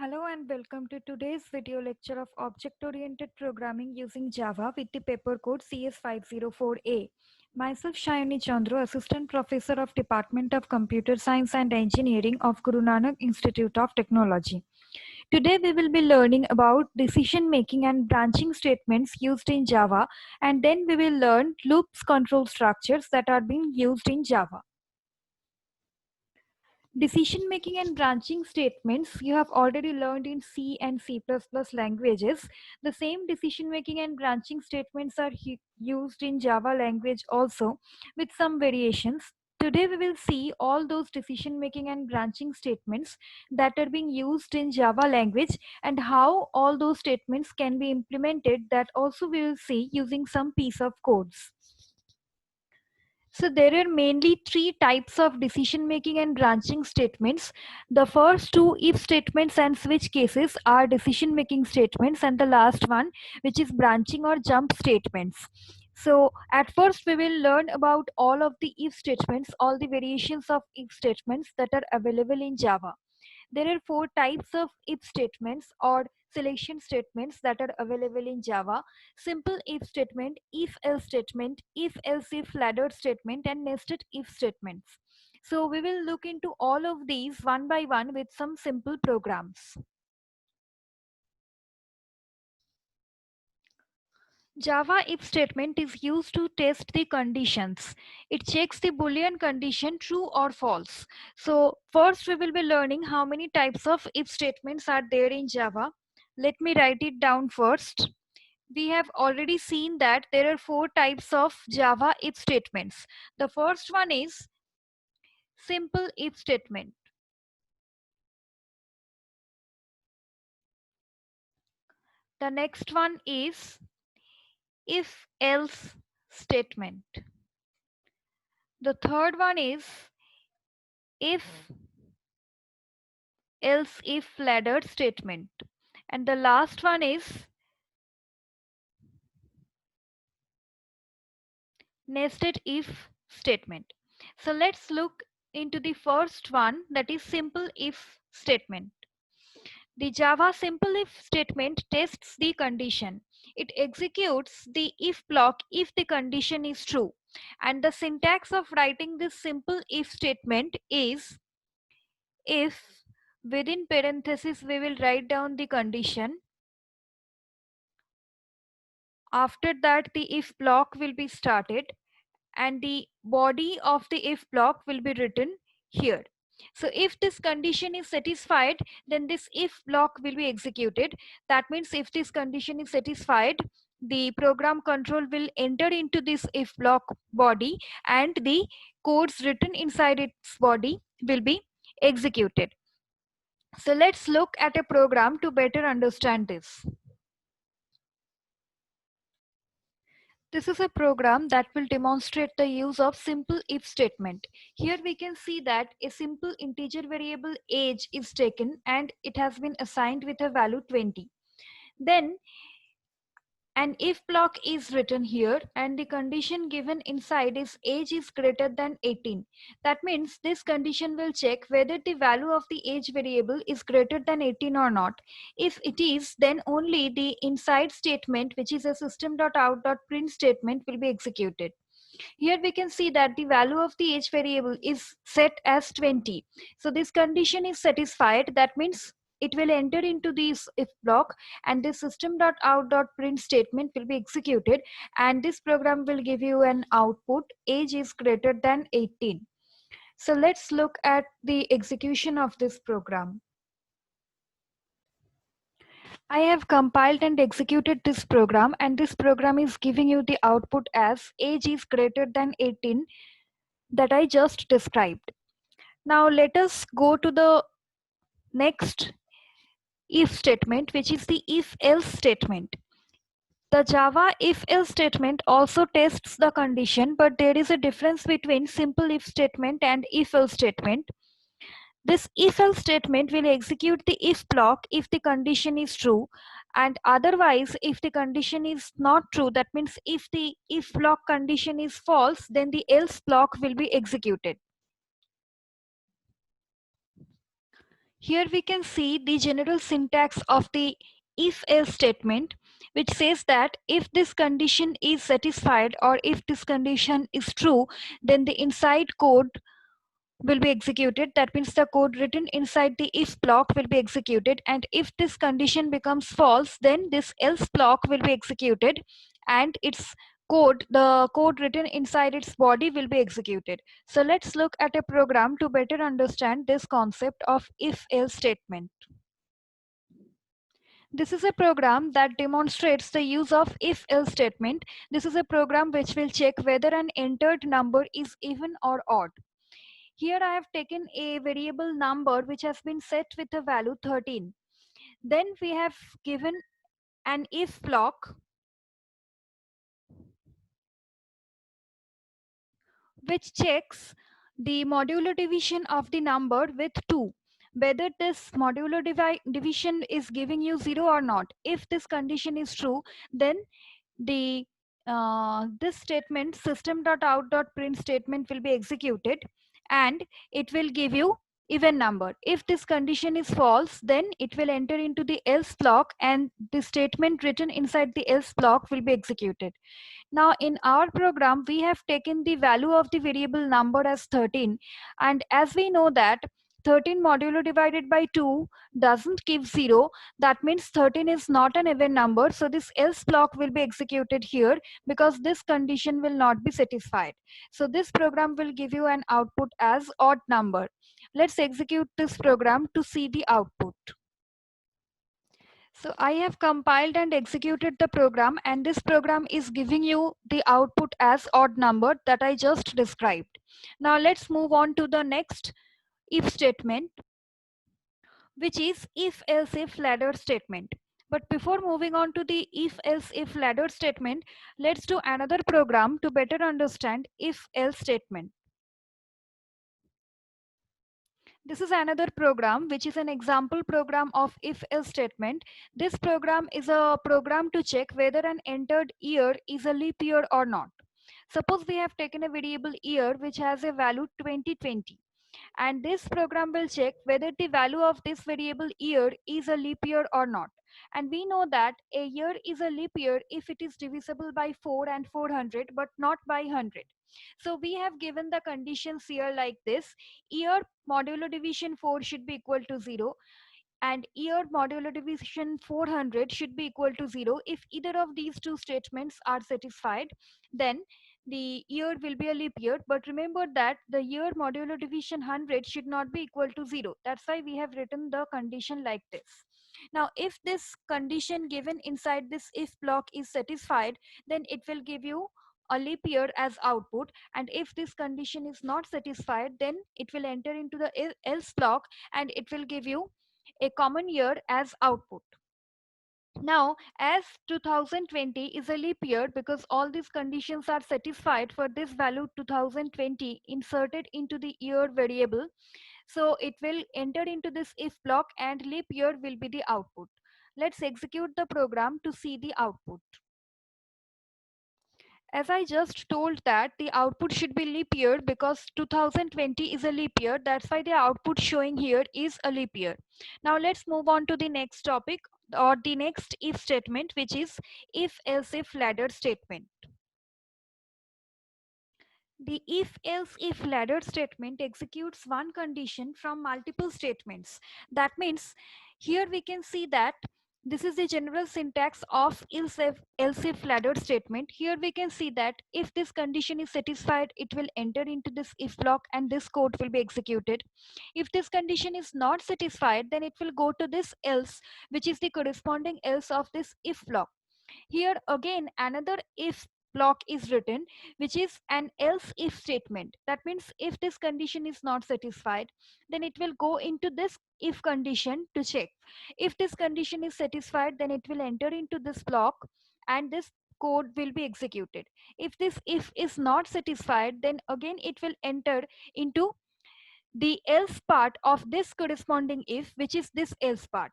Hello and welcome to today's video lecture of object-oriented programming using Java with the paper code CS504A. Myself Shayani Chandru, Assistant Professor of Department of Computer Science and Engineering of Guru Nanak Institute of Technology. Today we will be learning about decision making and branching statements used in Java, and then we will learn loops control structures that are being used in Java. Decision making and branching statements you have already learned in C and C++ languages. The same decision making and branching statements are used in Java language also, with some variations. Today we will see all those decision making and branching statements that are being used in Java language and how all those statements can be implemented, that also we will see using some piece of codes. So there are mainly three types of decision making and branching statements. The first two, if statements and switch cases, are decision making statements, and the last one, which is branching or jump statements. So at first we will learn about all of the if statements, all the variations of if statements that are available in Java. There are four types of if statements or selection statements that are available in Java: simple if statement, if else statement, if else if ladder statement, and nested if statements. So we will look into all of these one by one with some simple programs. Java if statement is used to test the conditions. It checks the Boolean condition true or false. So first we will be learning how many types of if statements are there in Java. Let me write it down first. We have already seen that there are four types of Java if statements. The first one is simple if statement. The next one is if else statement. The third one is if else if ladder statement, and the last one is nested if statement. So let's look into the first one, that is simple if statement. The Java simple if statement tests the condition. It executes the if block if the condition is true, and the syntax of writing this simple if statement is if, within parentheses we will write down the condition. After that, the if block will be started and the body of the if block will be written here. So if this condition is satisfied, then this if block will be executed. That means if this condition is satisfied, the program control will enter into this if block body and the codes written inside its body will be executed. So let's look at a program to better understand this. This is a program that will demonstrate the use of simple if statement. Here we can see that a simple integer variable age is taken and it has been assigned with a value 20. Then an if block is written here and the condition given inside is age is greater than 18. That means this condition will check whether the value of the age variable is greater than 18 or not. If it is, then only the inside statement, which is a system.out.print statement, will be executed. Here we can see that the value of the age variable is set as 20. So this condition is satisfied. That means it will enter into this if block and this system.out.print statement will be executed, and this program will give you an output: age is greater than 18. So let's look at the execution of this program. I have compiled and executed this program, and this program is giving you the output as age is greater than 18 that I just described. Now let us go to the next if statement, which is the if else statement. The Java if else statement also tests the condition, but there is a difference between simple if statement and if else statement. This if else statement will execute the if block if the condition is true, and otherwise if the condition is not true, that means if the if block condition is false, then the else block will be executed. Here we can see the general syntax of the if else statement, which says that if this condition is satisfied or if this condition is true, then the inside code will be executed. That means the code written inside the if block will be executed, and if this condition becomes false, then this else block will be executed, and its code, the code written inside its body, will be executed. So let's look at a program to better understand this concept of if else statement. This is a program that demonstrates the use of if else statement. This is a program which will check whether an entered number is even or odd. Here I have taken a variable number which has been set with a value 13. Then we have given an if block which checks the modular division of the number with 2. Whether this modular division is giving you 0 or not. If this condition is true, then the this statement system.out.print statement will be executed, and it will give you even number. If this condition is false, then it will enter into the else block, and the statement written inside the else block will be executed. Now in our program, we have taken the value of the variable number as 13. And as we know that 13 modulo divided by 2 doesn't give 0. That means 13 is not an even number. So this else block will be executed here because this condition will not be satisfied. So this program will give you an output as odd number. Let's execute this program to see the output. So I have compiled and executed the program, and this program is giving you the output as odd number that I just described. Now let's move on to the next if statement, which is if else if ladder statement. But before moving on to the if else if ladder statement, let's do another program to better understand if else statement. This is another program which is an example program of if else statement. This program is a program to check whether an entered year is a leap year or not. Suppose we have taken a variable year which has a value 2020, and this program will check whether the value of this variable year is a leap year or not. And we know that a year is a leap year if it is divisible by 4 and 400 but not by 100. So we have given the conditions here like this: year modulo division 4 should be equal to 0, and year modulo division 400 should be equal to 0. If either of these two statements are satisfied, then the year will be a leap year. But remember that the year modulo division 100 should not be equal to 0. That's why we have written the condition like this. Now if this condition given inside this if block is satisfied, then it will give you a leap year as output, and if this condition is not satisfied, then it will enter into the else block, and it will give you a common year as output. Now, as 2020 is a leap year, because all these conditions are satisfied for this value 2020 inserted into the year variable, so it will enter into this if block and leap year will be the output. Let's execute the program to see the output. As I just told that the output should be leap year because 2020 is a leap year. That's why the output showing here is a leap year. Now let's move on to the next topic, or the next if statement, which is if else if ladder statement. The if else if ladder statement executes one condition from multiple statements. That means here we can see that this is the general syntax of else if ladder statement. Here we can see that if this condition is satisfied, it will enter into this if block and this code will be executed. If this condition is not satisfied, then it will go to this else, which is the corresponding else of this if block. Here again another if block is written, which is an else if statement. That means if this condition is not satisfied, then it will go into this if condition to check. If this condition is satisfied, then it will enter into this block, and this code will be executed. If this if is not satisfied, then again it will enter into the else part of this corresponding if, which is this else part.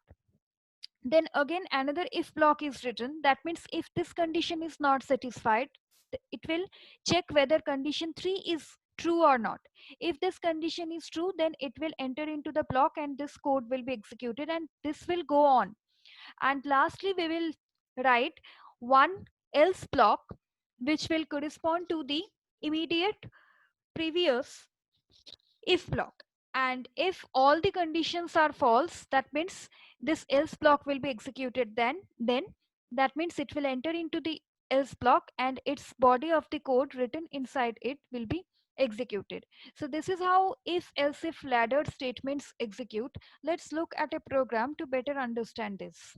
Then again another if block is written. That means if this condition is not satisfied, it will check whether condition 3 is true or not. If this condition is true, then it will enter into the block and this code will be executed, and this will go on. And lastly, we will write one else block which will correspond to the immediate previous if block. And if all the conditions are false, that means this else block will be executed. Then that means it will enter into the else block and its body of the code written inside it will be executed. So this is how if else if ladder statements execute. Let's look at a program to better understand this.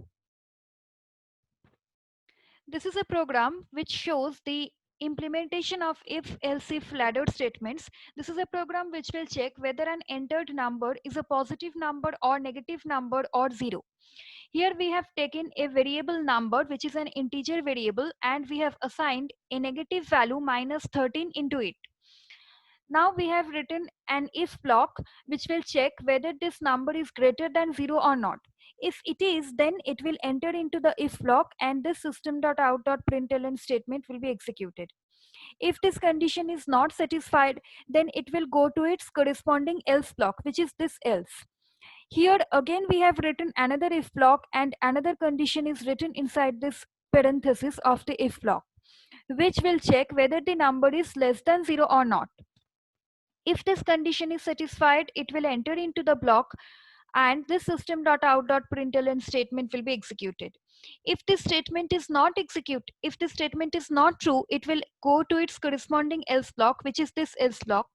This is a program which shows the implementation of if else if ladder statements. This is a program which will check whether an entered number is a positive number or negative number or zero. Here we have taken a variable number which is an integer variable and we have assigned a negative value minus 13 into it. Now we have written an if block which will check whether this number is greater than 0 or not. If it is, then it will enter into the if block and this system.out.println statement will be executed. If this condition is not satisfied, then it will go to its corresponding else block, which is this else. Here again we have written another if block and another condition is written inside this parenthesis of the if block, which will check whether the number is less than 0 or not. If this condition is satisfied, it will enter into the block and this system.out.println statement will be executed. If this statement is not if this statement is not true, it will go to its corresponding else block, which is this else block,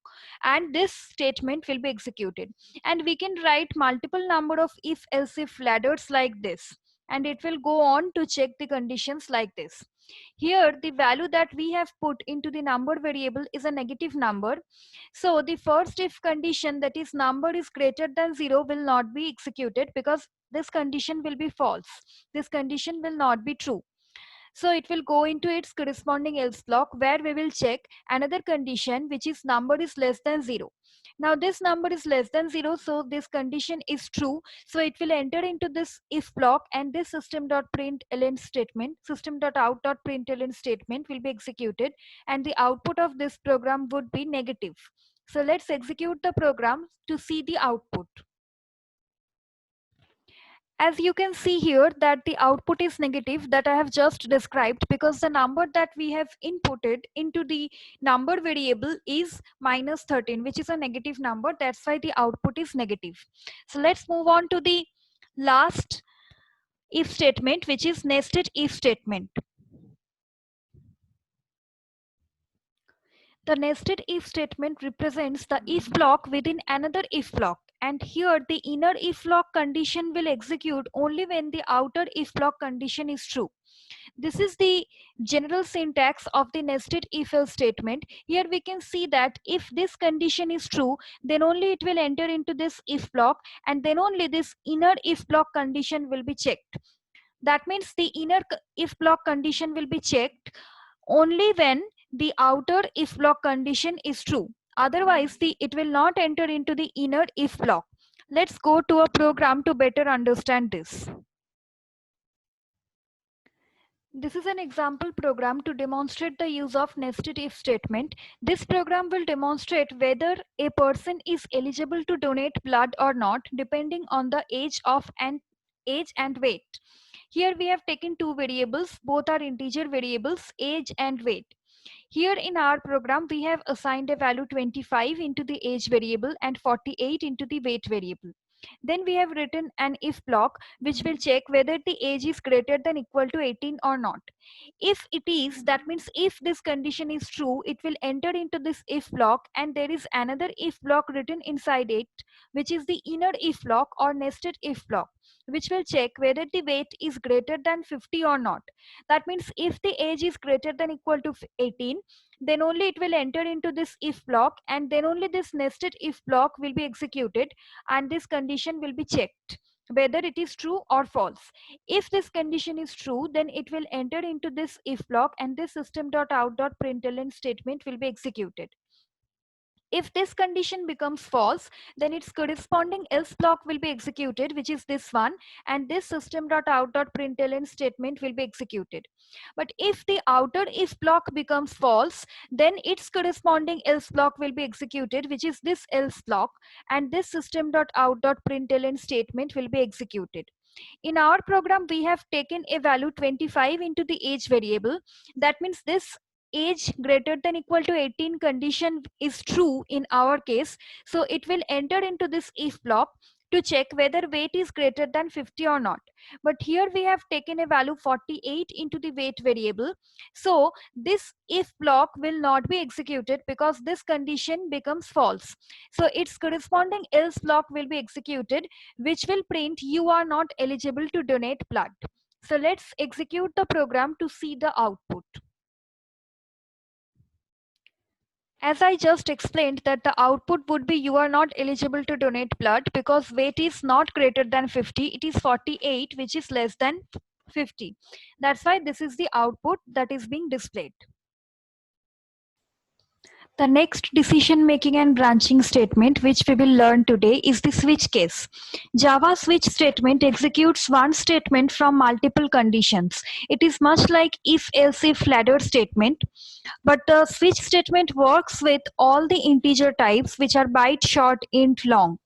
and this statement will be executed. And we can write multiple number of if else if ladders like this, and it will go on to check the conditions like this. Here the value that we have put into the number variable is a negative number. So the first if condition, that is number is greater than 0, will not be executed because this condition will be false. This condition will not be true. So it will go into its corresponding else block where we will check another condition, which is number is less than 0. Now this number is less than 0, so this condition is true. So it will enter into this if block and this system.println statement, system.out.println statement will be executed and the output of this program would be negative. So let's execute the program to see the output. As you can see here that the output is negative, that I have just described, because the number that we have inputted into the number variable is minus 13, which is a negative number. That's why the output is negative. So let's move on to the last if statement, which is nested if statement. The nested if statement represents the if block within another if block. And here the inner if block condition will execute only when the outer if block condition is true. This is the general syntax of the nested if else statement. Here we can see that if this condition is true, then only it will enter into this if block and then only this inner if block condition will be checked. That means the inner if block condition will be checked only when the outer if block condition is true. Otherwise, it will not enter into the inner if block. Let's go to a program to better understand this. This is an example program to demonstrate the use of nested if statement. This program will demonstrate whether a person is eligible to donate blood or not, depending on the age and weight. Here we have taken two variables, both are integer variables, age and weight. Here in our program, we have assigned a value 25 into the age variable and 48 into the weight variable. Then we have written an if block which will check whether the age is greater than equal to 18 or not. If it is, that means if this condition is true, it will enter into this if block and there is another if block written inside it, which is the inner if block or nested if block, which will check whether the weight is greater than 50 or not. That means if the age is greater than equal to 18, then only it will enter into this if block and then only this nested if block will be executed and this condition will be checked whether it is true or false. If this condition is true, then it will enter into this if block and this system.out.println statement will be executed. If this condition becomes false, then its corresponding else block will be executed, which is this one, and this system.out.println statement will be executed. But if the outer if block becomes false, then its corresponding else block will be executed, which is this else block, and this system.out.println statement will be executed. In our program, we have taken a value 25 into the age variable. That means this age greater than equal to 18 condition is true in our case. So it will enter into this if block to check whether weight is greater than 50 or not. But here we have taken a value 48 into the weight variable. So this if block will not be executed because this condition becomes false. So its corresponding else block will be executed, which will print you are not eligible to donate blood. So let's execute the program to see the output. As I just explained that the output would be you are not eligible to donate blood because weight is not greater than 50, it is 48, which is less than 50. That's why this is the output that is being displayed. The next decision making and branching statement which we will learn today is the switch case. Java switch statement executes one statement from multiple conditions. It is much like if else if ladder statement, but the switch statement works with all the integer types which are byte, short, int, long.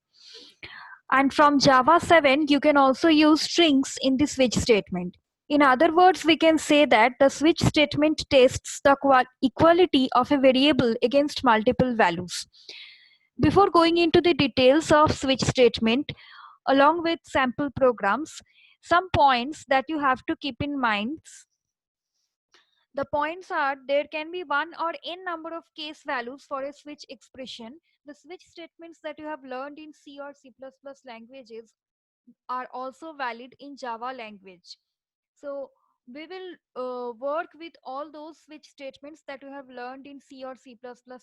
And from Java 7 you can also use strings in the switch statement. In other words, we can say that the switch statement tests the equality of a variable against multiple values. Before going into the details of switch statement, along with sample programs, some points that you have to keep in mind. The points are there can be one or n number of case values for a switch expression. The switch statements that you have learned in C or C++ languages are also valid in Java language. So we will work with all those switch statements that you have learned in C or C++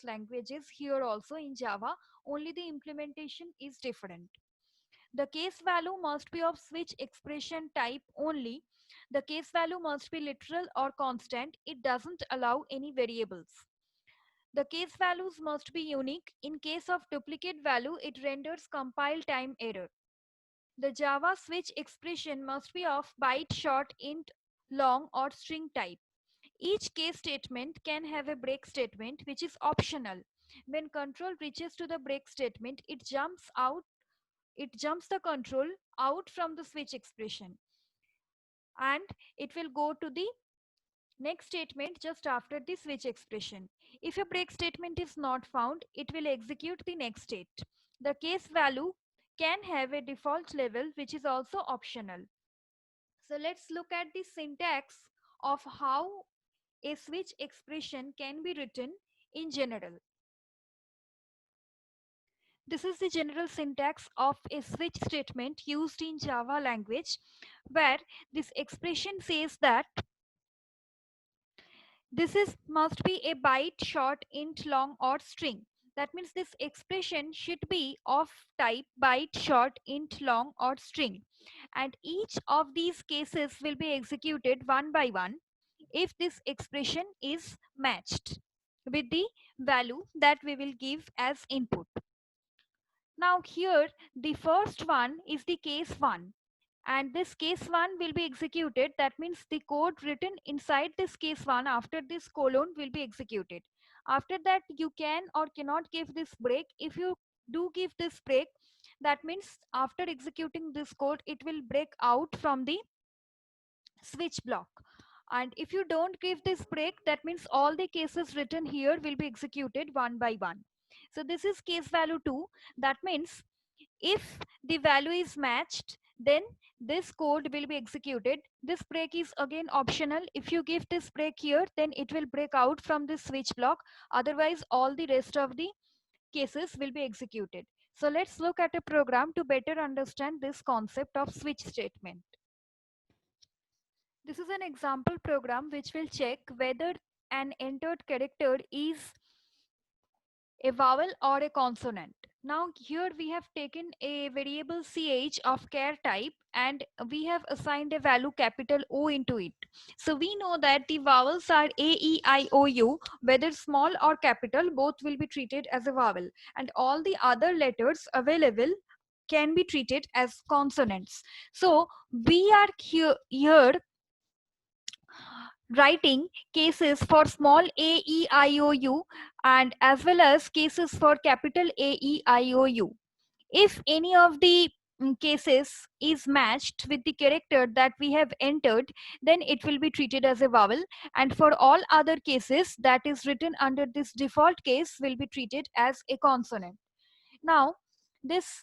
languages here also in Java, only the implementation is different. The case value must be of switch expression type only. The case value must be literal or constant. It doesn't allow any variables. The case values must be unique. In case of duplicate value, it renders compile time error. The Java switch expression must be of byte, short, int, long, or string type. Each case statement can have a break statement which is optional. When control reaches to the break statement, it jumps the control out from the switch expression and it will go to the next statement just after the switch expression. If a break statement is not found, it will execute the next state. The case value can have a default level which is also optional. So let's look at the syntax of how a switch expression can be written in general. This is the general syntax of a switch statement used in Java language, where this expression says that must be a byte, short, int, long, or string. That means this expression should be of type byte, short, int, long, or string. And each of these cases will be executed one by one if this expression is matched with the value that we will give as input. Now here the first one is the case 1, and this case 1 will be executed. That means the code written inside this case 1 after this colon will be executed. After that you can or cannot give this break. If you do give this break, that means after executing this code it will break out from the switch block. And if you don't give this break, that means all the cases written here will be executed one by one. So this is case value 2. That means if the value is matched, then this code will be executed. This break is again optional. If you give this break here, then it will break out from this switch block. Otherwise, all the rest of the cases will be executed. So let's look at a program to better understand this concept of switch statement. This is an example program which will check whether an entered character is a vowel or a consonant. Now here we have taken a variable ch of char type and we have assigned a value capital O into it. So we know that the vowels are A, E, I, O, U, whether small or capital, both will be treated as a vowel, and all the other letters available can be treated as consonants. So we are here writing cases for small a, e, I, o, u, and as well as cases for capital A, E, I, O, U. If any of the cases is matched with the character that we have entered, then it will be treated as a vowel, and for all other cases that is written under this default case will be treated as a consonant. Now this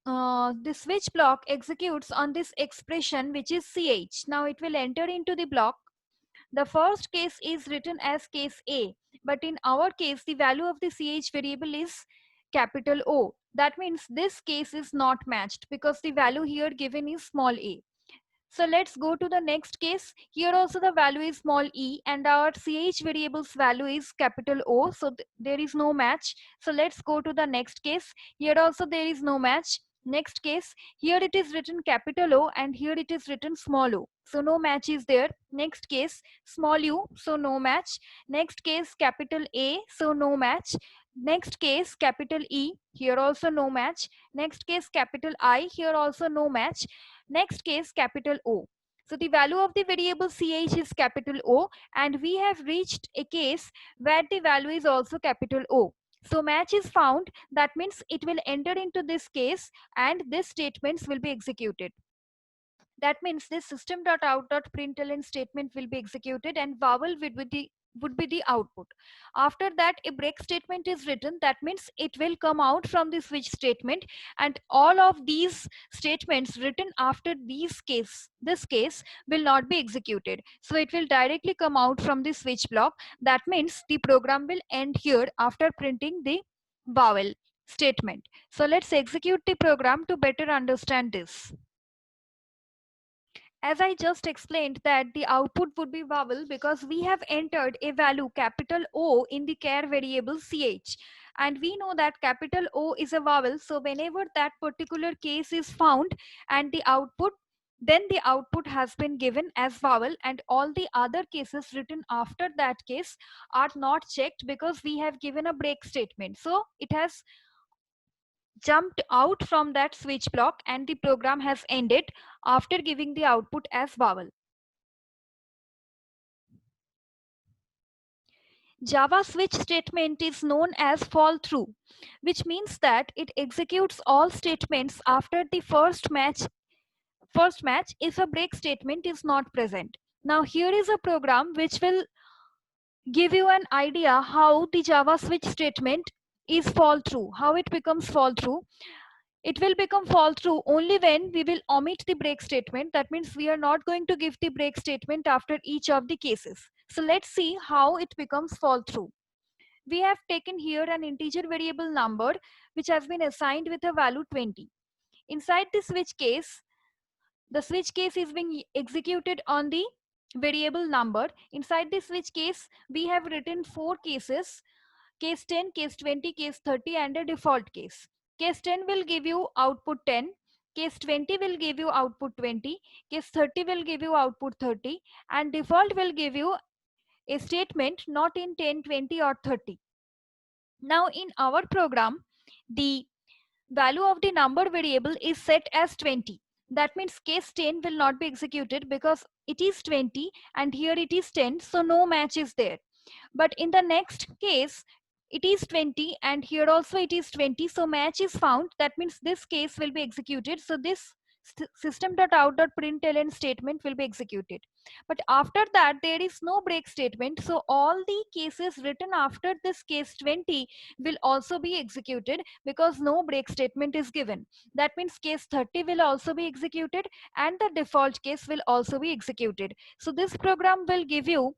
the switch block executes on this expression which is ch. Now it will enter into the block. The first case is written as case A, but in our case, the value of the CH variable is capital O. That means this case is not matched because the value here given is small a. So let's go to the next case. Here also the value is small e and our ch variable's value is capital O. So there is no match. So let's go to the next case. Here also there is no match. Next case, here it is written capital O and here it is written small o. So no match is there. Next case, small u, so no match. Next case, capital A, so no match. Next case, capital E, here also no match. Next case, capital I, here also no match. Next case, capital O. So the value of the variable ch is capital O, and we have reached a case where the value is also capital O. So match is found. That means it will enter into this case and this statements will be executed. That means this system.out.println statement will be executed and vowel would be the output. After that, a break statement is written. That means it will come out from the switch statement, and all of these statements written after this case will not be executed. So it will directly come out from the switch block. That means the program will end here after printing the vowel statement. So let's execute the program to better understand this. As I just explained that the output would be vowel because we have entered a value capital O in the char variable ch, and we know that capital O is a vowel. So whenever that particular case is found and the output, then the output has been given as vowel, and all the other cases written after that case are not checked because we have given a break statement. So it has jumped out from that switch block and the program has ended after giving the output as vowel. Java switch statement is known as fall through, which means that it executes all statements after the first match if a break statement is not present. Now here is a program which will give you an idea how the Java switch statement is fall through, how it becomes fall through. It will become fall through only when we will omit the break statement. That means we are not going to give the break statement after each of the cases. So let's see how it becomes fall through. We have taken here an integer variable number which has been assigned with a value 20. Inside the switch case is being executed on the variable number. Inside the switch case, we have written 4 cases: case 10, case 20, case 30, and a default case. Case 10 will give you output 10. Case 20 will give you output 20. Case 30 will give you output 30. And default will give you a statement not in 10, 20, or 30. Now in our program, the value of the number variable is set as 20. That means case 10 will not be executed because it is 20 and here it is 10, so no match is there. But in the next case, it is 20 and here also it is 20, so match is found. That means this case will be executed. So this system.out.println statement will be executed. But after that, there is no break statement. So all the cases written after this case 20 will also be executed because no break statement is given. That means case 30 will also be executed and the default case will also be executed. So this program will give you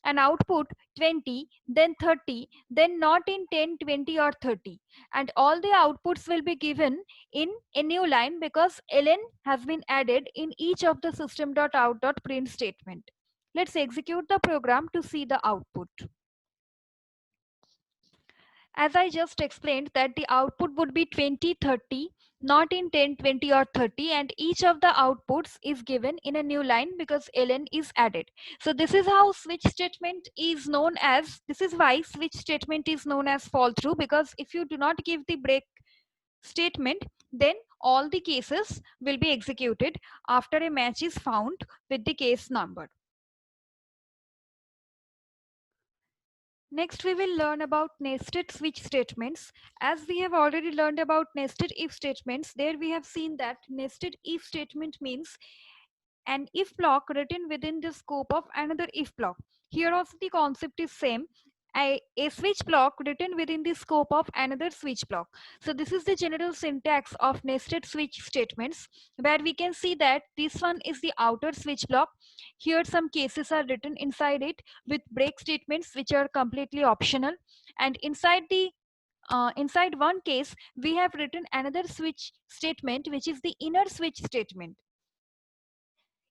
an output 20, then 30, then not in 10, 20, or 30. And all the outputs will be given in a new line because ln has been added in each of the system.out.print statement. Let's execute the program to see the output. as I just explained, that the output would be 20, 30, not in 10, 20 or 30, and each of the outputs is given in a new line because ln is added. So this is how switch statement is known as, this is why switch statement is known as fall through, because if you do not give the break statement, then all the cases will be executed after a match is found with the case number. Next, we will learn about nested switch statements. As we have already learned about nested if statements, there we have seen that nested if statement means an if block written within the scope of another if block. Here also the concept is same. A switch block written within the scope of another switch block. So this is the general syntax of nested switch statements, where we can see that this one is the outer switch block. Here some cases are written inside it with break statements which are completely optional, and inside one case we have written another switch statement which is the inner switch statement.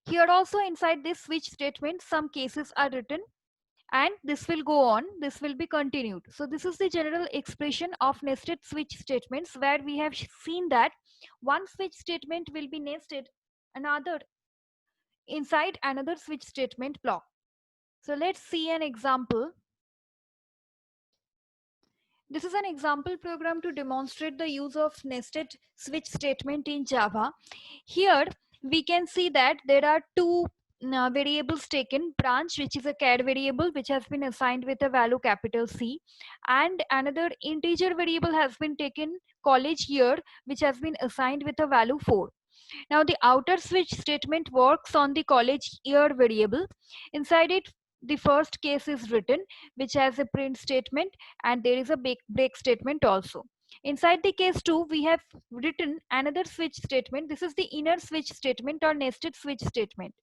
Here also inside this switch statement some cases are written, and this will go on, this will be continued. So this is the general expression of nested switch statements, where we have seen that one switch statement will be nested another inside another switch statement block. So let's see an example. This is an example program to demonstrate the use of nested switch statement in Java. Here we can see that there are two variables taken: branch, which is a char variable which has been assigned with a value capital C, and another integer variable has been taken, college year, which has been assigned with a value 4. Now the outer switch statement works on the college year variable. Inside it, the first case is written, which has a print statement, and there is a break statement also. Inside the case 2, we have written another switch statement. This is the inner switch statement or nested switch statement.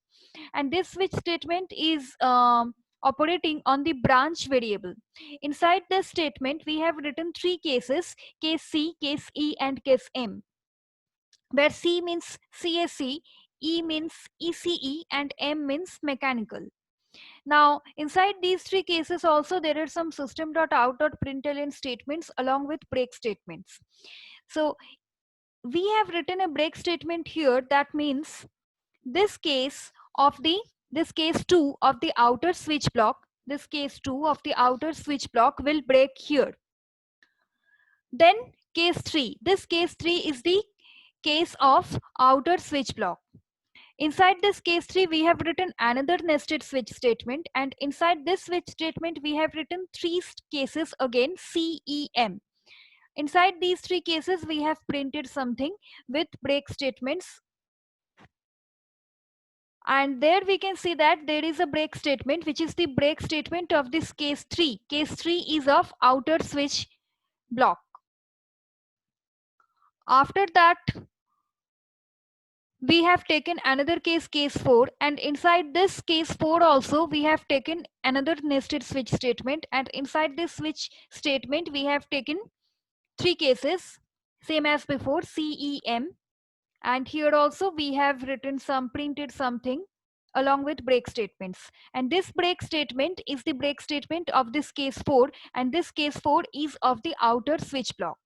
And this switch statement is operating on the branch variable. Inside this statement, we have written three cases: case C, case E, and case M, where C means CAC, E means ECE, and M means mechanical. Now, inside these three cases also, there are some system.out.println statements along with break statements. So we have written a break statement here. That means this case of the, this case 2 of the outer switch block, this case 2 of the outer switch block will break here. Then case 3, this case 3 is the case of outer switch block. Inside this case 3, we have written another nested switch statement, and inside this switch statement, we have written three cases again, C, E, M. Inside these three cases, we have printed something with break statements. And there we can see that there is a break statement, which is the break statement of this case 3. Case 3 is of outer switch block. After that, we have taken another case, case 4, and inside this case 4 also we have taken another nested switch statement, and inside this switch statement we have taken three cases, same as before, CEM, and here also we have written some, printed something along with break statements, and this break statement is the break statement of this case 4, and this case 4 is of the outer switch block.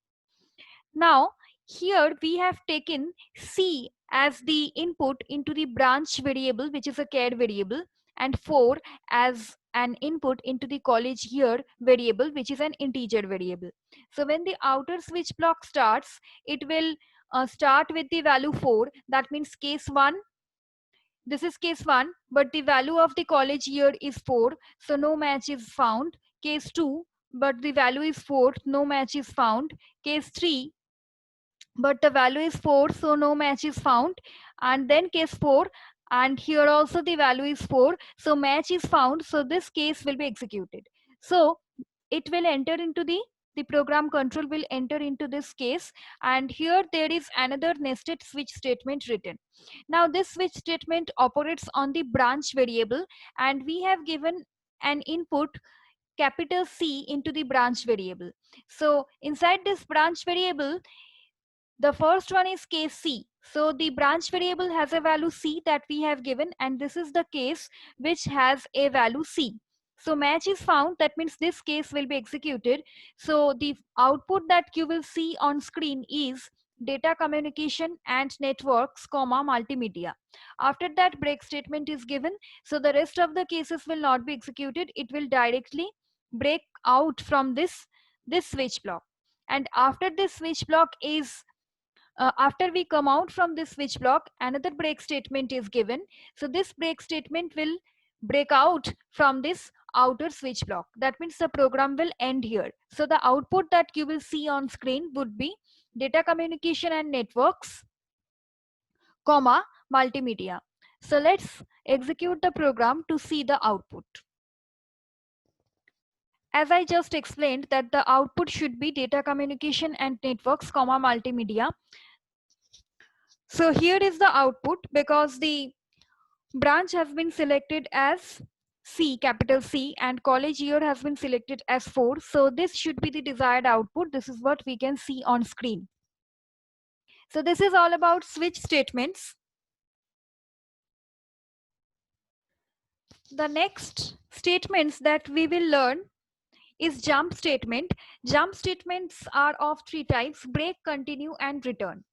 Now here we have taken C as the input into the branch variable, which is a char variable, and 4 as an input into the college year variable, which is an integer variable. So when the outer switch block starts, it will start with the value 4. That means case 1, this is case 1, but the value of the college year is 4, so no match is found. Case 2, but the value is 4, no match is found. Case 3, but the value is 4, so no match is found. And then case 4, and here also the value is 4, so match is found, so this case will be executed. So it will enter into the program control will enter into this case, and here there is another nested switch statement written. Now this switch statement operates on the branch variable, and we have given an input capital C into the branch variable. So inside this branch variable, the first one is case C. So the branch variable has a value C that we have given, and this is the case which has a value C. So match is found, that means this case will be executed. So the output that you will see on screen is data communication and networks, comma, multimedia. After that break statement is given, so the rest of the cases will not be executed. It will directly break out from this switch block. And after this switch block is after we come out from this switch block, another break statement is given. So this break statement will break out from this outer switch block. That means the program will end here. So the output that you will see on screen would be data communication and networks, comma, multimedia. So let's execute the program to see the output. As I just explained that the output should be data communication and networks, comma, multimedia. So here is the output because the branch has been selected as C, capital C, and college year has been selected as 4. So this should be the desired output. This is what we can see on screen. So this is all about switch statements. The next statements that we will learn is jump statement. Jump statements are of three types: break, continue, and return.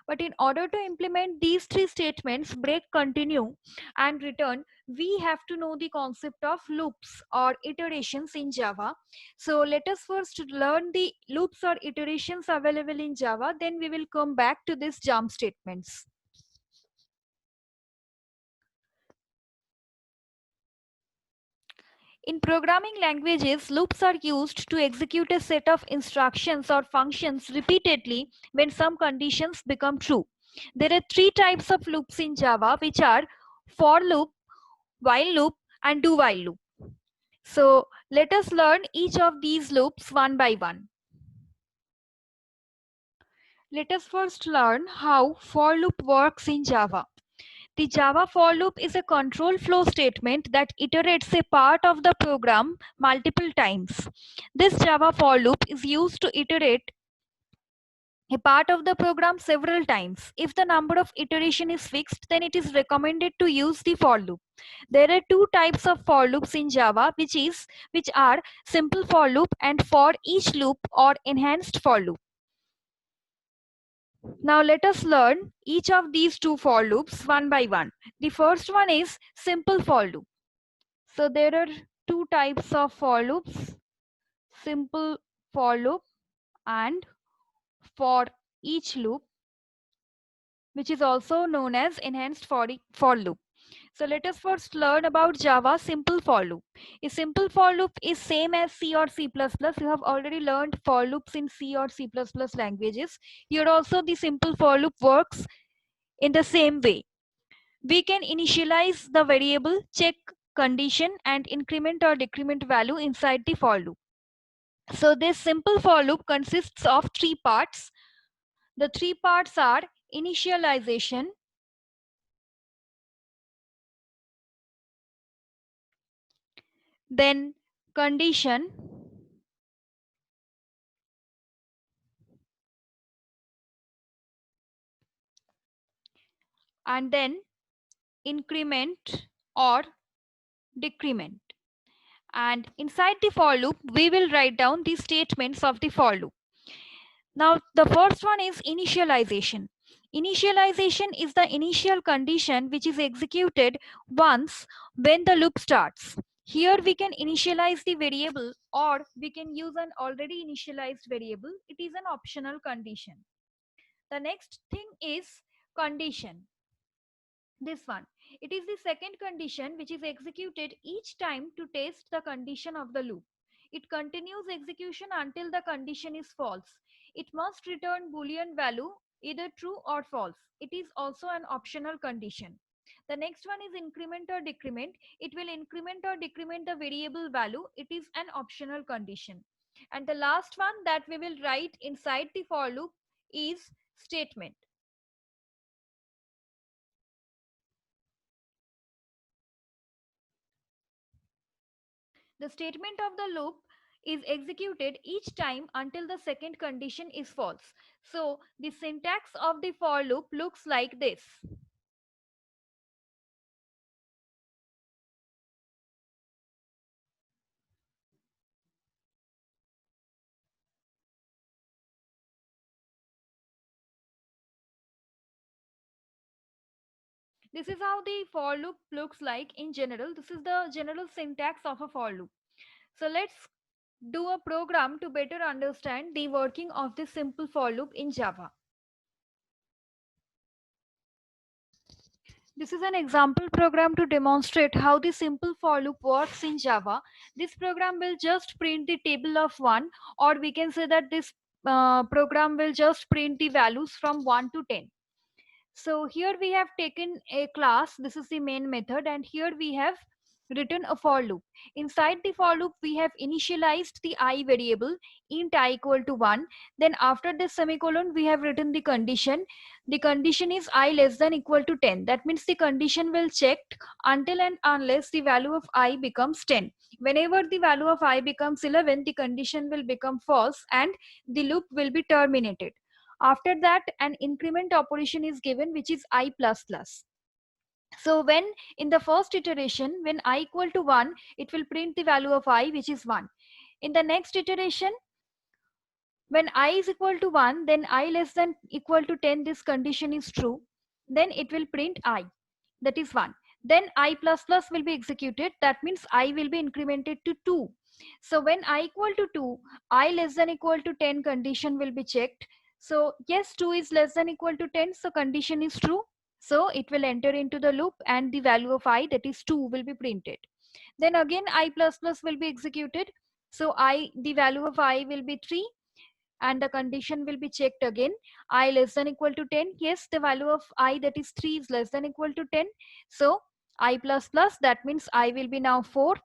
But in order to implement these three statements, break, continue, and return, we have to know the concept of loops or iterations in Java. So let us first learn the loops or iterations available in Java, then we will come back to these jump statements. In programming languages, loops are used to execute a set of instructions or functions repeatedly when some conditions become true. There are three types of loops in Java, which are for loop, while loop, and do while loop. So let us learn each of these loops one by one. Let us first learn how for loop works in Java. The Java for loop is a control flow statement that iterates a part of the program multiple times. This Java for loop is used to iterate a part of the program several times. If the number of iteration is fixed, then it is recommended to use the for loop. There are two types of for loops in Java, which are simple for loop and for each loop or enhanced for loop. Now let us learn each of these two for loops one by one. The first one is simple for loop. So there are two types of for loops: simple for loop and for each loop, which is also known as enhanced for loop. So let us first learn about Java simple for loop. A simple for loop is same as C or C++. You have already learned for loops in C or C++ languages. Here also the simple for loop works in the same way. We can initialize the variable, check condition, and increment or decrement value inside the for loop. So this simple for loop consists of three parts. The three parts are initialization, then condition, and then increment or decrement. And inside the for loop, we will write down the statements of the for loop. Now, the first one is initialization. Initialization is the initial condition which is executed once when the loop starts. Here we can initialize the variable or we can use an already initialized variable. It is an optional condition. The next thing is condition. This one. It is the second condition which is executed each time to test the condition of the loop. It continues execution until the condition is false. It must return Boolean value, either true or false. It is also an optional condition. The next one is increment or decrement. It will increment or decrement the variable value. It is an optional condition. And the last one that we will write inside the for loop is statement. The statement of the loop is executed each time until the second condition is false. So the syntax of the for loop looks like this. This is how the for loop looks like in general. This is the general syntax of a for loop. So let's do a program to better understand the working of this simple for loop in Java. This is an example program to demonstrate how the simple for loop works in Java. This program will just print the table of 1, or we can say that this program will just print the values from 1 to 10. So here we have taken a class, this is the main method, and here we have written a for loop. Inside the for loop, we have initialized the I variable int I equal to 1. Then after the semicolon, we have written the condition. The condition is I less than equal to 10. That means the condition will checked until and unless the value of I becomes 10. Whenever the value of I becomes 11, the condition will become false and the loop will be terminated. After that, an increment operation is given, which is I plus plus. So when in the first iteration, when I equal to 1, it will print the value of I, which is 1. In the next iteration, when I is equal to 1, then I less than equal to 10, this condition is true. Then it will print I, that is 1. Then I plus plus will be executed. That means I will be incremented to 2. So when I equal to 2, I less than equal to 10 condition will be checked. So yes, 2 is less than equal to 10. So condition is true. So it will enter into the loop and the value of I, that is 2, will be printed. Then again I plus plus will be executed. So the value of I will be 3 and the condition will be checked again. I less than equal to 10. Yes, the value of I, that is 3, is less than equal to 10. So I plus plus, that means I will be now 4.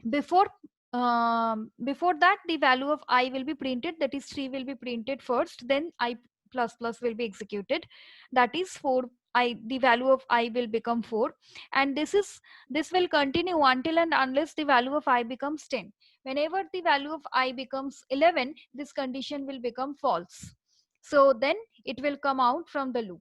Before that, the value of I will be printed, that is 3 will be printed first, then I plus plus will be executed, that is 4. The value of I will become 4, and this will continue until and unless the value of I becomes 10. Whenever the value of I becomes 11, this condition will become false, so then it will come out from the loop.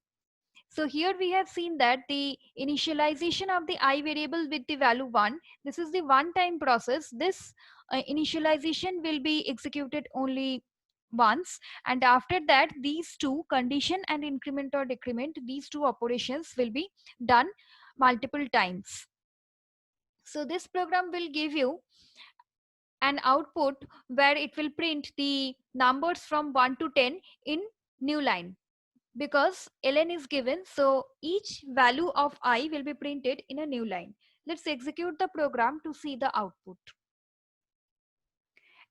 So here we have seen that the initialization of the I variable with the value 1, this is the one time process. This initialization will be executed only once, and after that these two, condition and increment or decrement, these two operations will be done multiple times. So this program will give you an output where it will print the numbers from 1 to 10 in new line, because ln is given, so each value of I will be printed in a new line. Let's execute the program to see the output.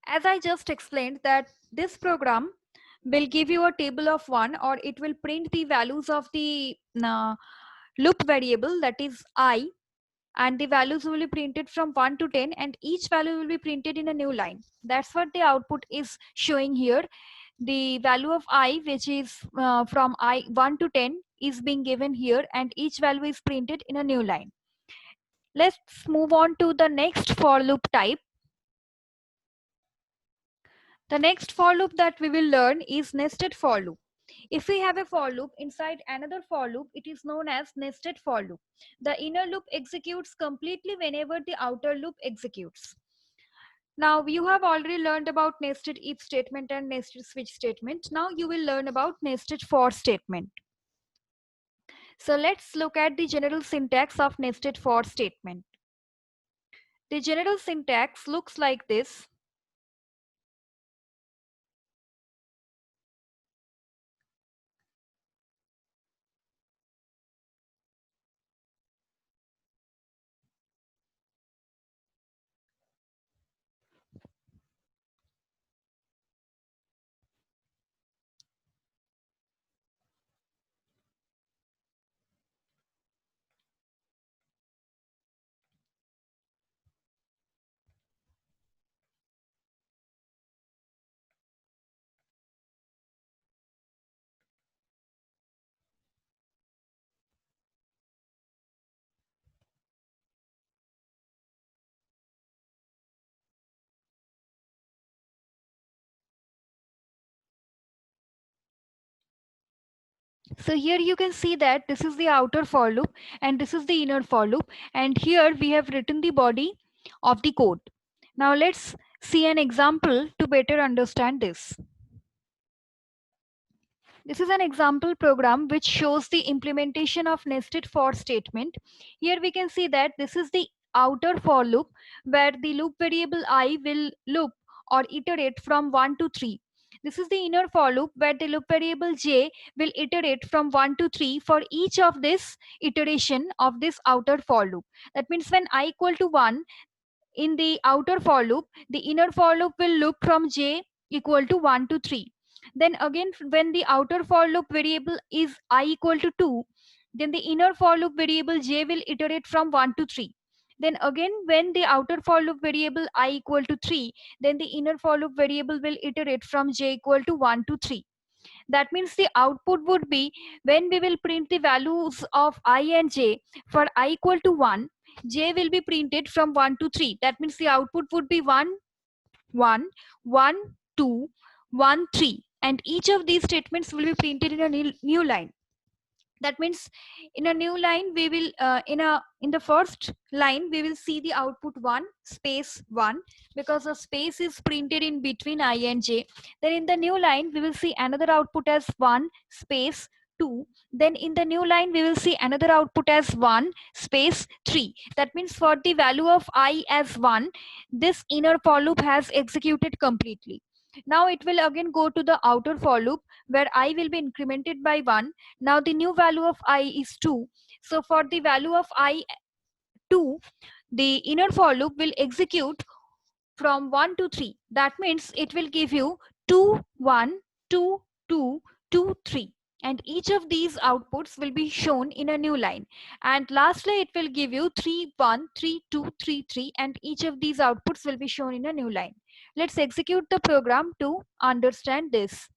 As I just explained that this program will give you a table of 1, or it will print the values of the loop variable, that is I, and the values will be printed from 1 to 10, and each value will be printed in a new line. That's what the output is showing here. The value of I, which is from I 1 to 10, is being given here, and each value is printed in a new line. Let's move on to the next for loop type. The next for loop that we will learn is nested for loop. If we have a for loop inside another for loop, it is known as nested for loop. The inner loop executes completely whenever the outer loop executes. Now you have already learned about nested if statement and nested switch statement. Now you will learn about nested for statement. So let's look at the general syntax of nested for statement. The general syntax looks like this. So here you can see that this is the outer for loop and this is the inner for loop, and here we have written the body of the code. Now let's see an example to better understand this. This is an example program which shows the implementation of nested for statement. Here we can see that this is the outer for loop where the loop variable I will loop or iterate from 1 to 3. This is the inner for loop where the loop variable j will iterate from 1 to 3 for each of this iteration of this outer for loop. That means when I equal to 1, in the outer for loop, the inner for loop will loop from j equal to 1 to 3. Then again, when the outer for loop variable is I equal to 2, then the inner for loop variable j will iterate from 1 to 3. Then again, when the outer for loop variable I equal to 3, then the inner for loop variable will iterate from j equal to 1 to 3. That means the output would be, when we will print the values of I and j for I equal to 1, j will be printed from 1 to 3. That means the output would be 1, 1, 1, 2, 1, 3. And each of these statements will be printed in a new line. That means in a new line we will in the first line we will see the output 1 space 1, because a space is printed in between I and j. Then in the new line we will see another output as 1 space 2. Then in the new line we will see another output as 1 space 3. That means for the value of I as 1, this inner for loop has executed completely. Now it will again go to the outer for loop where I will be incremented by 1. Now the new value of I is 2. So for the value of I 2, the inner for loop will execute from 1 to 3. That means it will give you 2, 1, 2, 2, 2, 3. And each of these outputs will be shown in a new line. And lastly, it will give you 3, 1, 3, 2, 3, 3. And each of these outputs will be shown in a new line. Let's execute the program to understand this.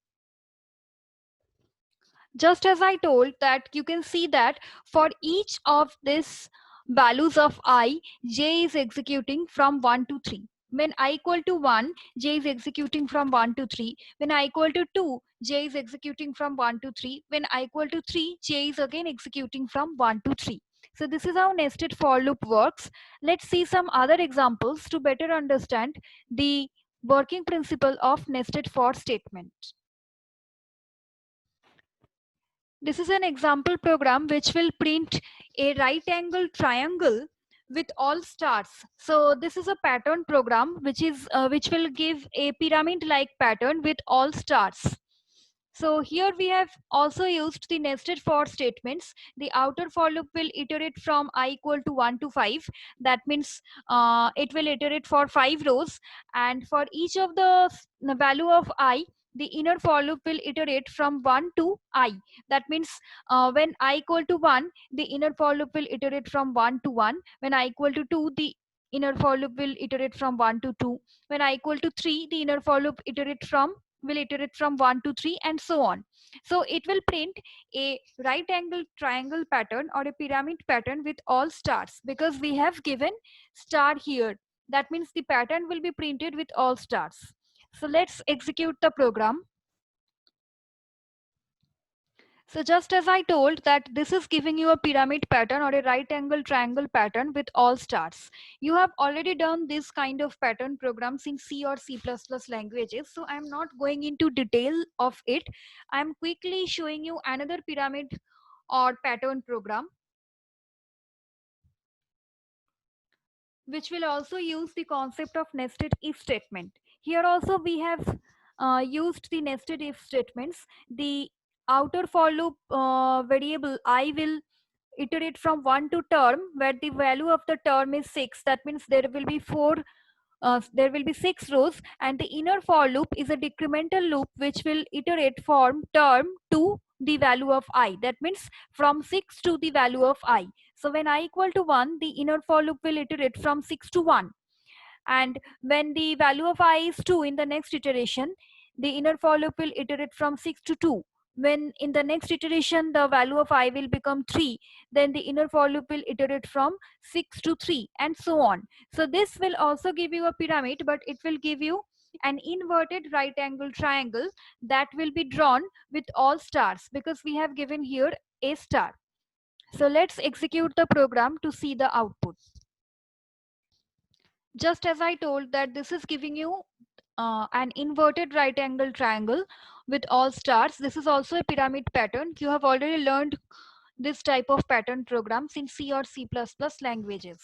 Just as I told that, you can see that for each of this values of I, j is executing from 1 to 3. When I equal to 1, j is executing from 1 to 3. When I equal to 2, j is executing from 1 to 3. When I equal to 3, j is again executing from 1 to 3. So this is how nested for loop works. Let's see some other examples to better understand the working principle of nested for statement. This is an example program which will print a right angle triangle with all stars. So this is a pattern program which will give a pyramid like pattern with all stars. So here we have also used the nested for statements. The outer for loop will iterate from I equal to 1 to 5. That means it will iterate for 5 rows, and for each of the value of I, the inner for loop will iterate from 1 to I. That means when I equal to 1, the inner for loop will iterate from 1 to 1. When I equal to 2, the inner for loop will iterate from 1 to 2. When I equal to 3, the inner for loop will iterate from 1 to 3, and so on. So it will print a right angle triangle pattern or a pyramid pattern with all stars, because we have given star here. That means the pattern will be printed with all stars. So let's execute the program. So just as I told that this is giving you a pyramid pattern or a right angle triangle pattern with all stars. You have already done this kind of pattern programs in C or C++ languages. So I'm not going into detail of it. I'm quickly showing you another pyramid or pattern program, which will also use the concept of nested if statement. Here also we have used the nested if statements. The outer for loop variable I will iterate from 1 to term where the value of the term is 6. That means there will be 6 rows, and the inner for loop is a decremental loop which will iterate from term to the value of I. That means from 6 to the value of I. So when I equal to 1, the inner for loop will iterate from 6 to 1. And when the value of I is 2 in the next iteration, the inner for loop will iterate from 6 to 2. When in the next iteration the value of I will become 3, then the inner for loop will iterate from 6 to 3, and so on. So this will also give you a pyramid, but it will give you an inverted right angle triangle that will be drawn with all stars, because we have given here a star. So let's execute the program to see the output. Just as I told that this is giving you an inverted right angle triangle with all stars. This is also a pyramid pattern. You have already learned this type of pattern programs in C or C++ languages.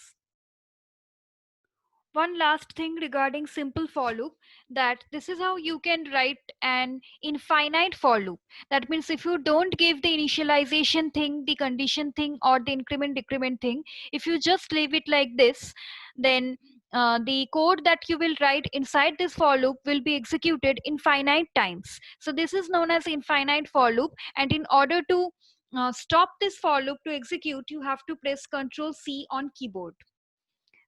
One last thing regarding simple for loop, that this is how you can write an infinite for loop. That means if you don't give the initialization thing, the condition thing, or the increment decrement thing, if you just leave it like this, then the code that you will write inside this for loop will be executed infinite times. So this is known as infinite for loop, and in order to stop this for loop to execute, you have to press Ctrl C on keyboard.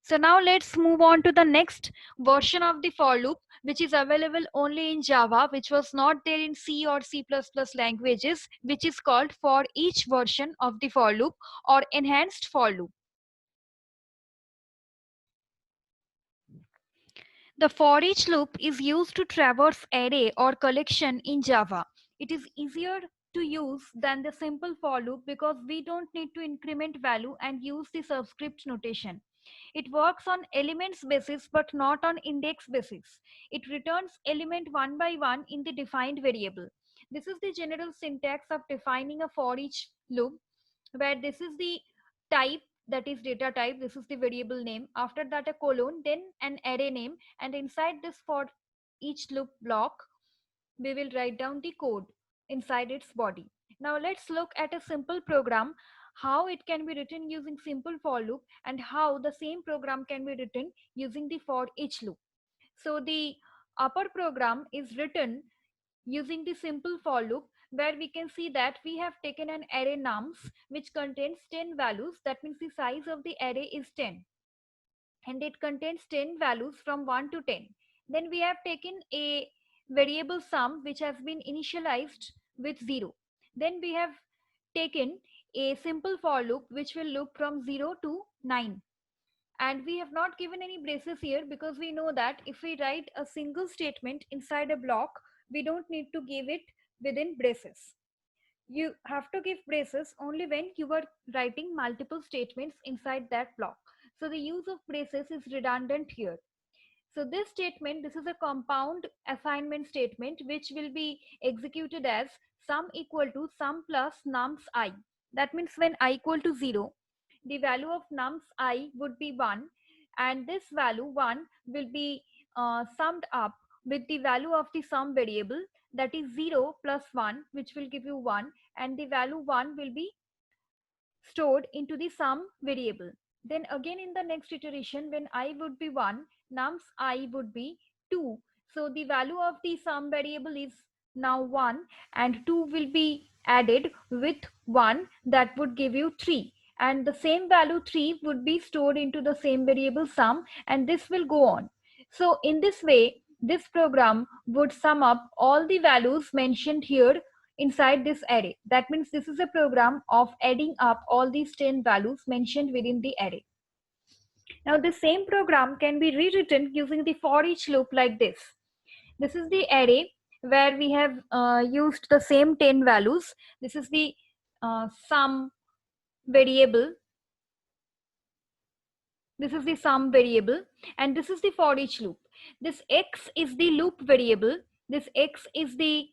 So now let's move on to the next version of the for loop, which is available only in Java, which was not there in C or C++ languages, which is called for each version of the for loop or enhanced for loop. The for each loop is used to traverse array or collection in Java. It is easier to use than the simple for loop because we don't need to increment value and use the subscript notation. It works on elements basis but not on index basis. It returns element one by one in the defined variable. This is the general syntax of defining a for each loop, where this is the type, that is data type, this is the variable name, after that a colon, then an array name, and inside this for each loop block we will write down the code inside its body. Now let's look at a simple program, how it can be written using simple for loop and how the same program can be written using the for each loop. So the upper program is written using the simple for loop, where we can see that we have taken an array nums which contains 10 values. That means the size of the array is 10 and it contains 10 values from 1 to 10. Then we have taken a variable sum which has been initialized with 0. Then we have taken a simple for loop which will loop from 0 to 9. And we have not given any braces here because we know that if we write a single statement inside a block, we don't need to give it within braces. You have to give braces only when you are writing multiple statements inside that block. So the use of braces is redundant here. So this statement, this is a compound assignment statement which will be executed as sum equal to sum plus nums I. That means when I equal to 0, the value of nums I would be 1, and this value 1 will be summed up with the value of the sum variable, that is 0 plus 1, which will give you 1, and the value 1 will be stored into the sum variable. Then again in the next iteration, when I would be 1, nums I would be 2. So the value of the sum variable is now 1 and 2 will be added with 1, that would give you 3. And the same value 3 would be stored into the same variable sum, and this will go on. So in this way, this program would sum up all the values mentioned here inside this array. That means this is a program of adding up all these 10 values mentioned within the array. Now the same program can be rewritten using the for each loop like this. This is the array where we have used the same 10 values. This is the sum variable. This is the sum variable, and this is the for each loop. This x is the loop variable. This x is a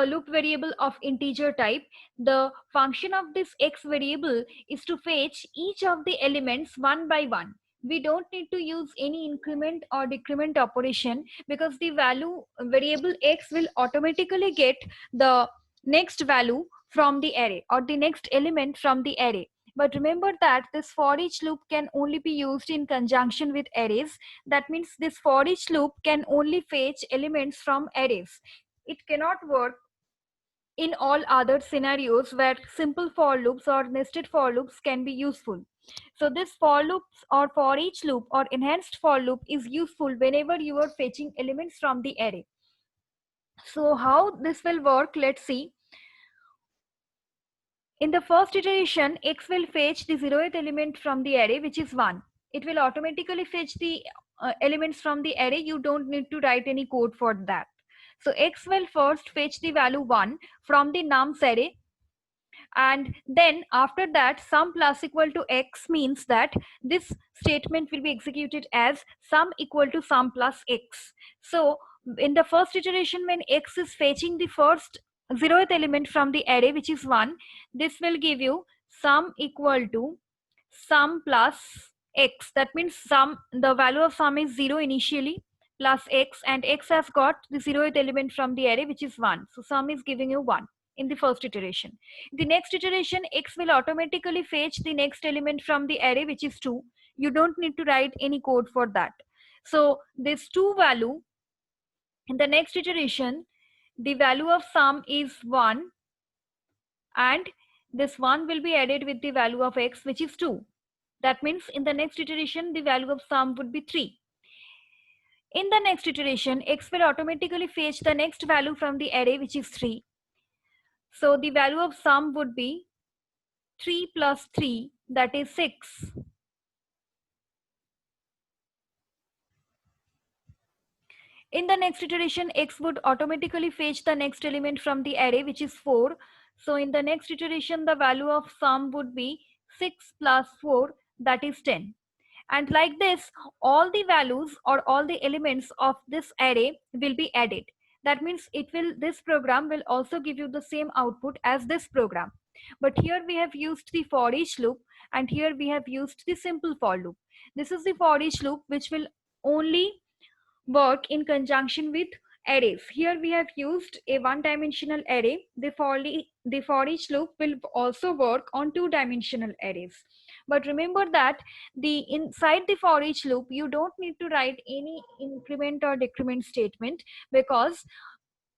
loop variable of integer type. The function of this x variable is to fetch each of the elements one by one. We don't need to use any increment or decrement operation because the value variable x will automatically get the next value from the array or the next element from the array. But remember that this for each loop can only be used in conjunction with arrays. That means this for each loop can only fetch elements from arrays. It cannot work in all other scenarios where simple for loops or nested for loops can be useful. So this for loops or for each loop or enhanced for loop is useful whenever you are fetching elements from the array. So how this will work, let's see. In the first iteration, x will fetch the 0th element from the array, which is 1. It will automatically fetch the elements from the array. You don't need to write any code for that. So x will first fetch the value 1 from the nums array, And then after that, sum plus equal to x means that this statement will be executed as sum equal to sum plus x. So in the first iteration, when x is fetching the first zeroth element from the array, which is 1, this will give you sum equal to sum plus x. That means sum, the value of sum is 0 initially, plus x, and x has got the zeroth element from the array, which is 1. So sum is giving you 1 in the first iteration. The next iteration, x will automatically fetch the next element from the array, which is 2. You don't need to write any code for that. So this 2 value, in the next iteration, the value of sum is 1, and this 1 will be added with the value of x, which is 2. That means in the next iteration, the value of sum would be 3. In the next iteration, x will automatically fetch the next value from the array, which is 3. So the value of sum would be 3 plus 3, that is 6. In the next iteration, x would automatically fetch the next element from the array, which is 4. So in the next iteration, the value of sum would be 6 plus 4, that is 10. And like this, all the values or all the elements of this array will be added. That means this program will also give you the same output as this program. But here we have used the for each loop, and here we have used the simple for loop. This is the for each loop, which will only work in conjunction with arrays. Here we have used a one-dimensional array. The for each loop will also work on two-dimensional arrays. But remember that inside the for each loop, you don't need to write any increment or decrement statement, because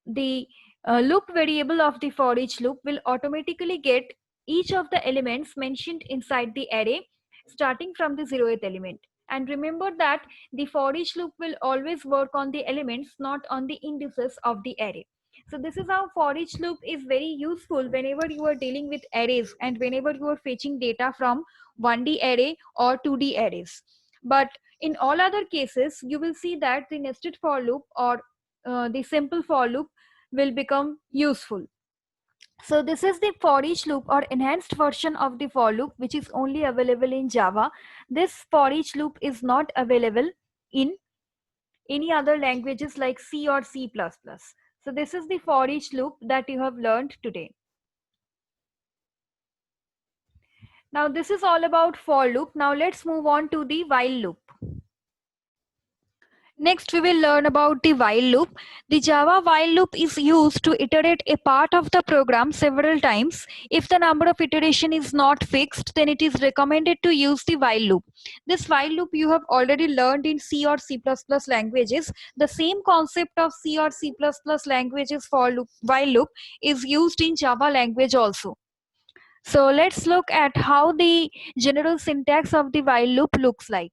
the loop variable of the for each loop will automatically get each of the elements mentioned inside the array, starting from the 0th element. And remember that the for each loop will always work on the elements, not on the indices of the array. So this is how for each loop is very useful whenever you are dealing with arrays and whenever you are fetching data from 1D array or 2D arrays. But in all other cases, you will see that the nested for loop or the simple for loop will become useful. So this is the for each loop or enhanced version of the for loop, which is only available in Java. This for each loop is not available in any other languages like C or C++. So this is the for each loop that you have learned today. Now this is all about for loop. Now let's move on to the while loop. Next, we will learn about the while loop. The Java while loop is used to iterate a part of the program several times. If the number of iteration is not fixed, then it is recommended to use the while loop. This while loop you have already learned in C or C++ languages. The same concept of C or C++ languages for loop, while loop is used in Java language also. So let's look at how the general syntax of the while loop looks like.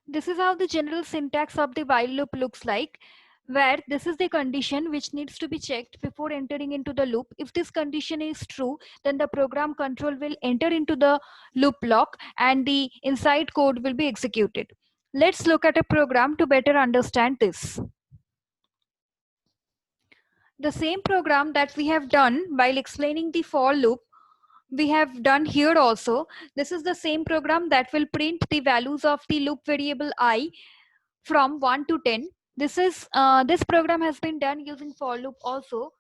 This is how the general syntax of the while loop looks like, where this is the condition which needs to be checked before entering into the loop. If this condition is true, then the program control will enter into the loop block and the inside code will be executed. Let's look at a program to better understand this. The same program that we have done while explaining the for loop, we have done here also. This is the same program that will print the values of the loop variable I from 1 to 10. This program has been done using for loop also.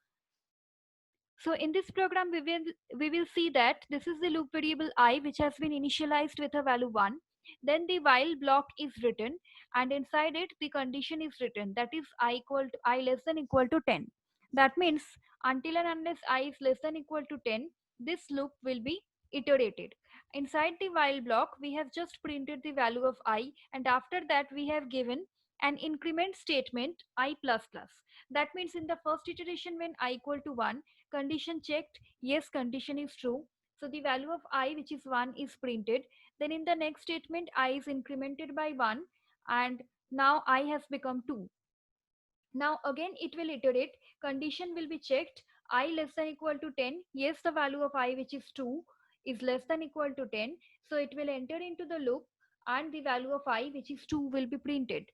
So in this program, we will see that this is the loop variable I, which has been initialized with a value 1. Then the while block is written, and inside it the condition is written, that is I less than equal to 10. That means until and unless I is less than equal to 10, this loop will be iterated. Inside the while block, we have just printed the value of I, and after that we have given an increment statement I plus plus. That means in the first iteration, when I equal to 1, condition checked, yes, condition is true. So the value of I, which is 1, is printed. Then in the next statement, I is incremented by 1, and now I has become 2. Now again it will iterate, condition will be checked, I less than equal to 10, yes, the value of I, which is 2, is less than equal to 10. So it will enter into the loop, and the value of I, which is 2, will be printed.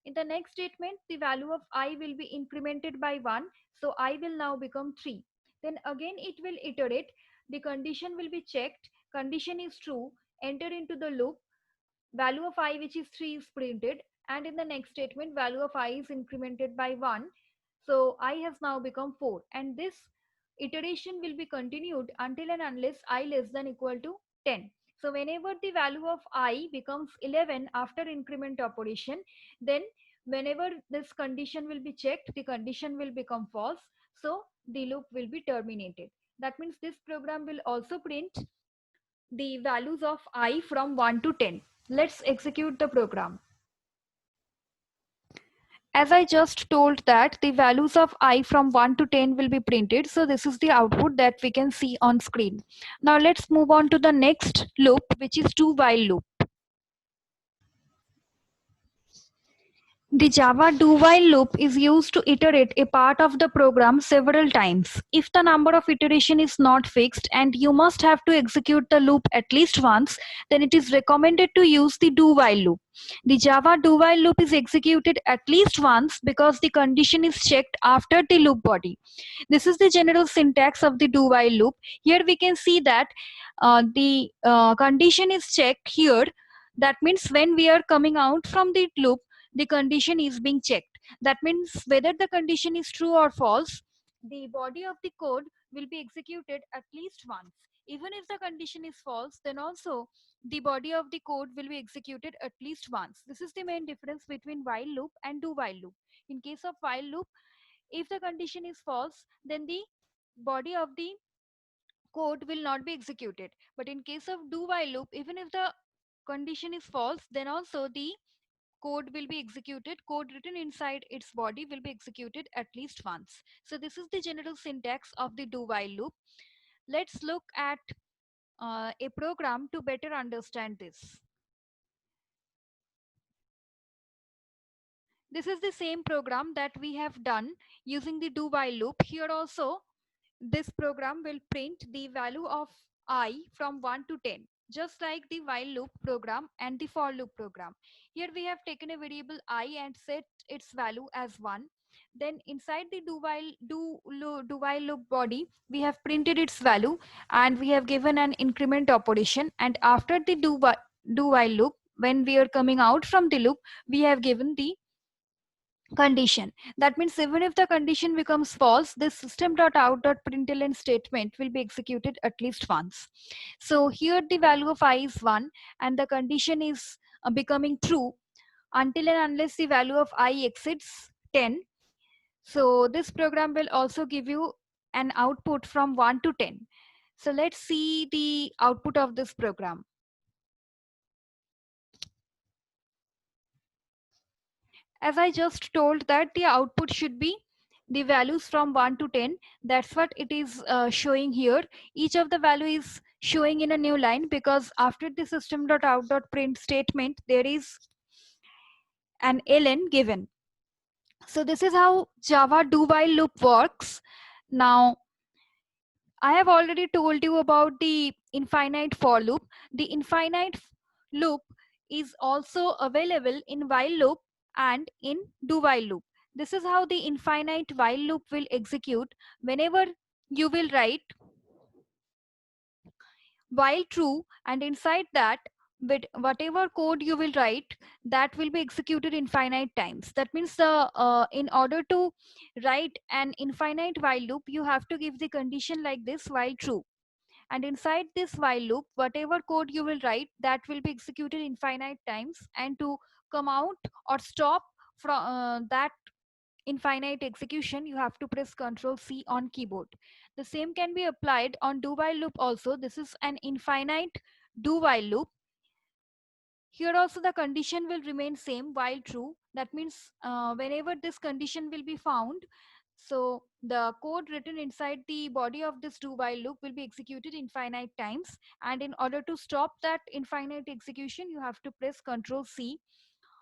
In the next statement, the value of I will be incremented by 1, so I will now become 3. Then again it will iterate. The condition will be checked. Condition is true. Enter into the loop. Value of I, which is 3, is printed, and in the next statement value of I is incremented by 1. So I has now become 4, and this iteration will be continued until and unless I less than equal to 10. So whenever the value of I becomes 11 after increment operation, then whenever this condition will be checked, the condition will become false, so the loop will be terminated. That means this program will also print the values of I from 1 to 10. Let's execute the program. As I just told that the values of I from 1 to 10 will be printed. So this is the output that we can see on screen. Now let's move on to the next loop, which is do while loop. The Java do-while loop is used to iterate a part of the program several times. If the number of iteration is not fixed and you must have to execute the loop at least once, then it is recommended to use the do-while loop. The Java do-while loop is executed at least once because the condition is checked after the loop body. This is the general syntax of the do-while loop. Here we can see that the condition is checked here. That means when we are coming out from the loop, the condition is being checked. That means whether the condition is true or false, the body of the code will be executed at least once. Even if the condition is false, then also the body of the code will be executed at least once. This is the main difference between while loop and do while loop. In case of while loop, if the condition is false, then the body of the code will not be executed. But in case of do while loop, even if the condition is false, then also the code will be executed. Code written inside its body will be executed at least once. So this is the general syntax of the do while loop. Let's look at a program to better understand this. This is the same program that we have done using the do while loop. Here also this program will print the value of I from 1 to 10, just like the while loop program and the for loop program. Here we have taken a variable I and set its value as 1. Then inside the do while loop body, we have printed its value and we have given an increment operation. And after the do while loop, when we are coming out from the loop, we have given the condition. That means even if the condition becomes false, this system.out.println statement will be executed at least once. So here the value of I is 1 and the condition is becoming true until and unless the value of I exceeds 10. So this program will also give you an output from 1 to 10. So let's see the output of this program. As I just told that the output should be the values from 1 to 10. That's what it is showing here. Each of the value is showing in a new line because after the system.out.print statement, there is an ln given. So this is how Java do while loop works. Now, I have already told you about the infinite for loop. The infinite loop is also available in while loop and in do while loop. This is how the infinite while loop will execute whenever you will write while true, and inside that, with whatever code you will write, that will be executed infinite times. That means in order to write an infinite while loop, you have to give the condition like this: while true. And inside this while loop, whatever code you will write, that will be executed infinite times. And to come out or stop from that infinite execution, you have to press Ctrl C on keyboard. The same can be applied on do while loop also. This is an infinite do while loop. Here also the condition will remain same while true. That means whenever this condition will be found, so the code written inside the body of this do while loop will be executed infinite times. And in order to stop that infinite execution, you have to press Ctrl C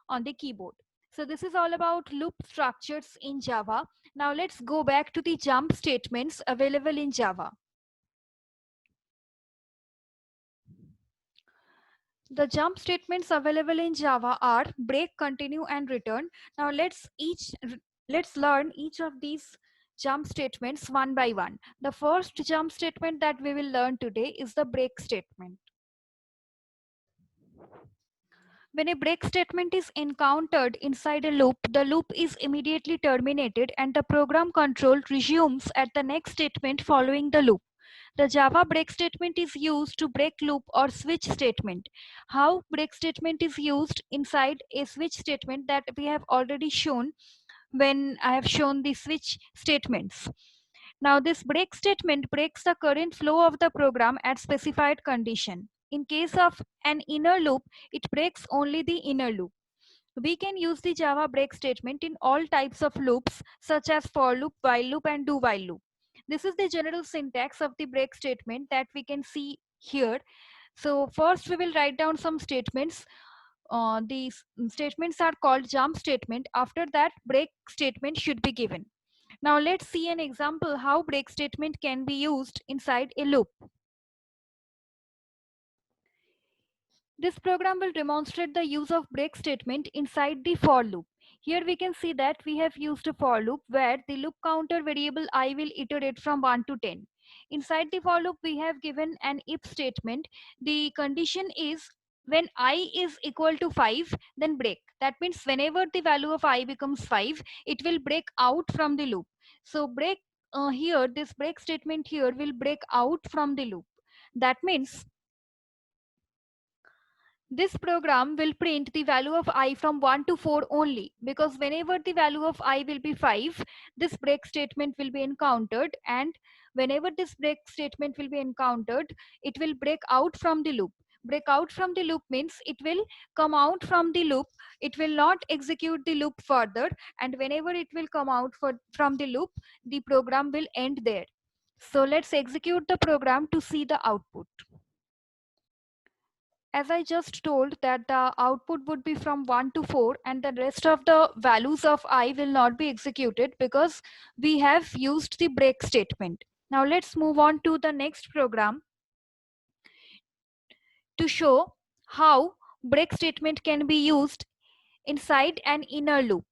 on the keyboard. So this is all about loop structures in Java. Now let's go back to the jump statements available in Java. The jump statements available in Java are break, continue, and return. Now let's learn each of these jump statements one by one. The first jump statement that we will learn today is the break statement. When a break statement is encountered inside a loop, the loop is immediately terminated and the program control resumes at the next statement following the loop. The Java break statement is used to break loop or switch statement. How break statement is used inside a switch statement that we have already shown when I have shown the switch statements. Now this break statement breaks the current flow of the program at specified condition. In case of an inner loop, it breaks only the inner loop. We can use the Java break statement in all types of loops such as for loop, while loop and do while loop. This is the general syntax of the break statement that we can see here. So first we will write down some statements. These statements are called jump statement. After that, break statement should be given. Now let's see an example how break statement can be used inside a loop. This program will demonstrate the use of break statement inside the for loop. Here we can see that we have used a for loop where the loop counter variable I will iterate from 1 to 10. Inside the for loop we have given an if statement. The condition is when I is equal to 5, then break. That means whenever the value of I becomes 5, it will break out from the loop. So break here, this break statement here will break out from the loop. That means this program will print the value of I from 1 to 4 only, because whenever the value of I will be 5, this break statement will be encountered, and whenever this break statement will be encountered, it will break out from the loop. Break out from the loop means it will come out from the loop, it will not execute the loop further, and whenever it will come out from the loop, the program will end there. So let's execute the program to see the output. As I just told that the output would be from 1 to 4 and the rest of the values of I will not be executed because we have used the break statement. Now let's move on to the next program to show how break statement can be used inside an inner loop.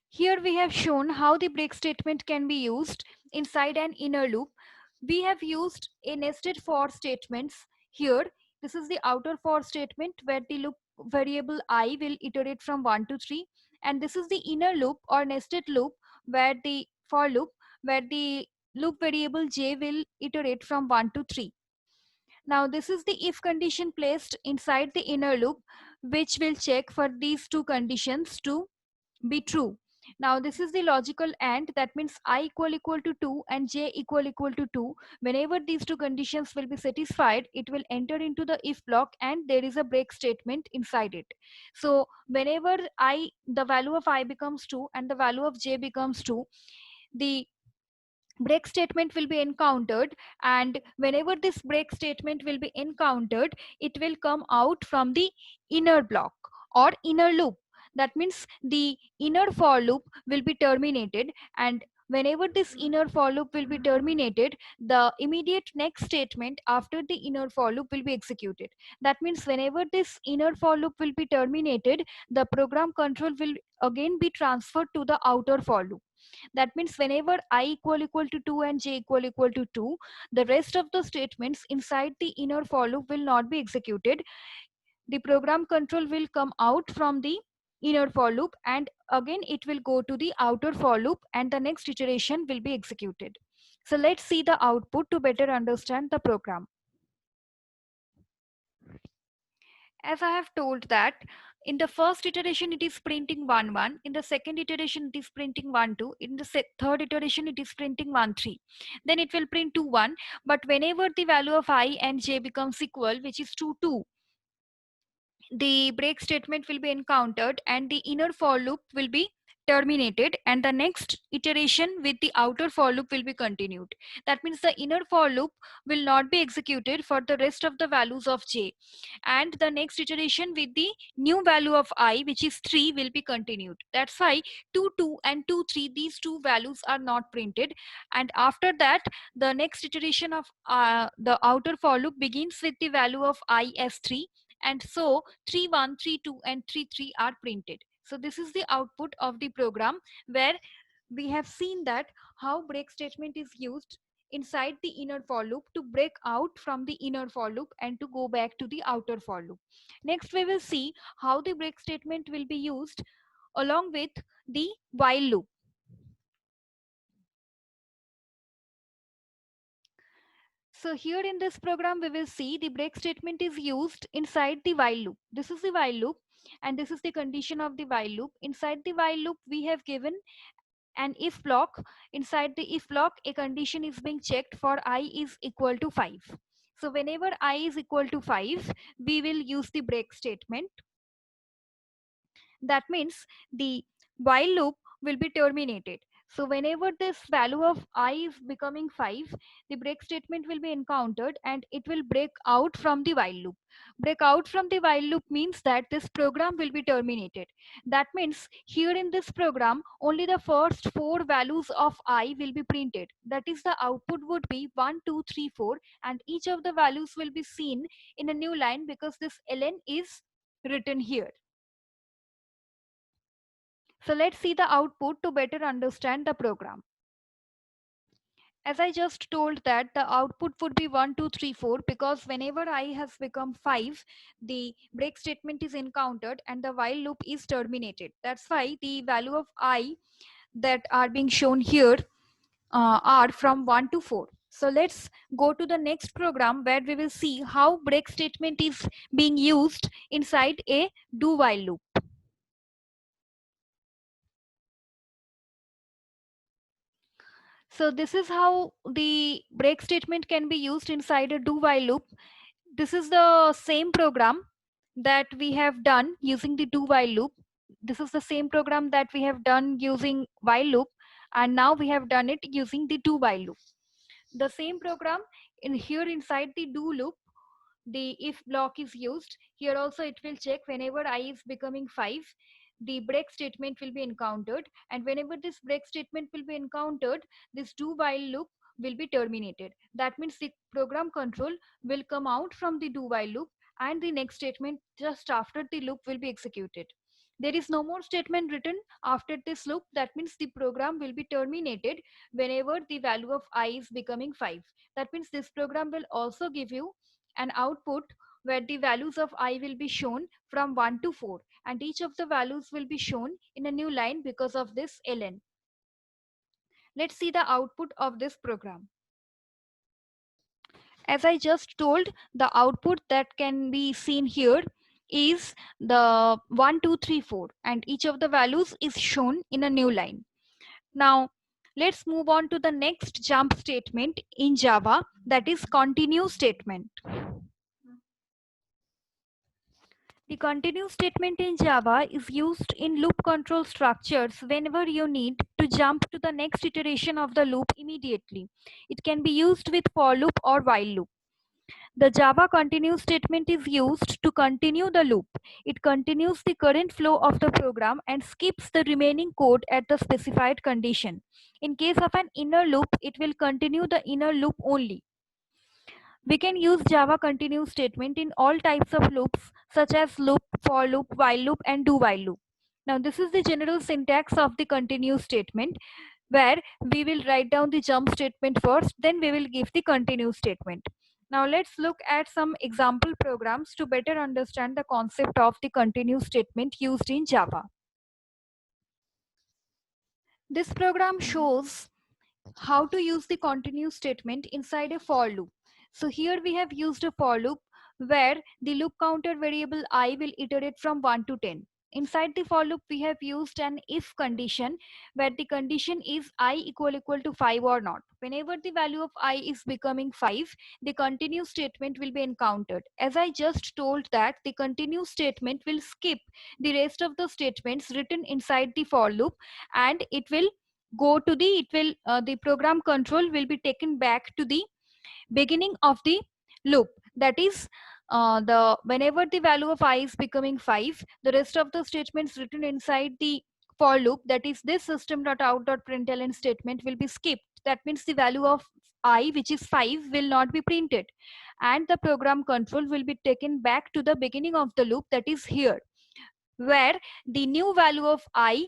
Here we have shown how the break statement can be used inside an inner loop. We have used a nested for statements here. This is the outer for statement where the loop variable I will iterate from 1 to 3. And this is the inner loop or nested loop where the for loop where the loop variable j will iterate from 1 to 3. Now this is the if condition placed inside the inner loop which will check for these two conditions to be true. Now this is the logical AND, that means I equal to 2 and j equal to 2. Whenever these two conditions will be satisfied, it will enter into the if block and there is a break statement inside it. So whenever the value of I becomes 2 and the value of j becomes 2, the break statement will be encountered, and whenever this break statement will be encountered, it will come out from the inner block or inner loop. That means the inner for loop will be terminated, and whenever this inner for loop will be terminated, the immediate next statement after the inner for loop will be executed. That means whenever this inner for loop will be terminated, the program control will again be transferred to the outer for loop. That means whenever I equal to 2 and j equal to 2, the rest of the statements inside the inner for loop will not be executed. The program control will come out from the inner for loop and again it will go to the outer for loop and the next iteration will be executed. So let's see the output to better understand the program. As I have told that in the first iteration it is printing 1 1, in the second iteration it is printing 1 2, in the third iteration it is printing 1 3, then it will print 2 1. But whenever the value of I and j becomes equal, which is 2 2, the break statement will be encountered and the inner for loop will be terminated and the next iteration with the outer for loop will be continued. That means the inner for loop will not be executed for the rest of the values of j, and the next iteration with the new value of I, which is 3, will be continued. That's why 2 2 and 2 3, these two values are not printed, and after that the next iteration of the outer for loop begins with the value of I as 3, and so 3 1 3 2 and 3 3 are printed. So this is the output of the program, where we have seen that how break statement is used inside the inner for loop to break out from the inner for loop and to go back to the outer for loop. Next, we will see how the break statement will be used along with the while loop. So here in this program, we will see the break statement is used inside the while loop. This is the while loop, and this is the condition of the while loop. Inside the while loop, we have given an if block. Inside the if block, a condition is being checked for I is equal to 5. So whenever I is equal to 5, we will use the break statement. That means the while loop will be terminated. So whenever this value of I is becoming 5, the break statement will be encountered and it will break out from the while loop. Break out from the while loop means that this program will be terminated. That means here in this program, only the first 4 values of I will be printed. That is, the output would be 1, 2, 3, 4, and each of the values will be seen in a new line because this ln is written here. So let's see the output to better understand the program. As I just told that the output would be 1, 2, 3, 4 because whenever I has become 5, the break statement is encountered and the while loop is terminated. That's why the value of I that are being shown here are from 1 to 4. So let's go to the next program where we will see how break statement is being used inside a do while loop. So this is how the break statement can be used inside a do while loop. This is the same program that we have done using the do while loop. This is the same program that we have done using while loop, and now we have done it using the do while loop. The same program in here inside the do loop, the if block is used. Here also it will check whenever I is becoming 5, the break statement will be encountered, and whenever this break statement will be encountered, this do while loop will be terminated. That means the program control will come out from the do while loop and the next statement just after the loop will be executed. There is no more statement written after this loop. That means the program will be terminated whenever the value of I is becoming 5. That means this program will also give you an output where the values of I will be shown from 1 to 4, and each of the values will be shown in a new line because of this ln. Let's see the output of this program. As I just told, the output that can be seen here is the 1, 2, 3, 4, and each of the values is shown in a new line. Now, let's move on to the next jump statement in Java, that is continue statement. The continue statement in Java is used in loop control structures whenever you need to jump to the next iteration of the loop immediately. It can be used with for loop or while loop. The Java continue statement is used to continue the loop. It continues the current flow of the program and skips the remaining code at the specified condition. In case of an inner loop, it will continue the inner loop only. We can use Java continue statement in all types of loops such as loop, for loop, while loop, and do while loop. Now this is the general syntax of the continue statement, where we will write down the jump statement first, then we will give the continue statement. Now let's look at some example programs to better understand the concept of the continue statement used in Java. This program shows how to use the continue statement inside a for loop. So here we have used a for loop where the loop counter variable I will iterate from 1 to 10. Inside the for loop, we have used an if condition where the condition is I equal to 5 or not. Whenever the value of I is becoming 5, the continue statement will be encountered. As I just told that the continue statement will skip the rest of the statements written inside the for loop, and it will go to the the program control will be taken back to the beginning of the loop. That is, the whenever the value of I is becoming 5, the rest of the statements written inside the for loop, that is this system.out.println statement, will be skipped. That means the value of I, which is 5, will not be printed, and the program control will be taken back to the beginning of the loop, that is here, where the new value of I,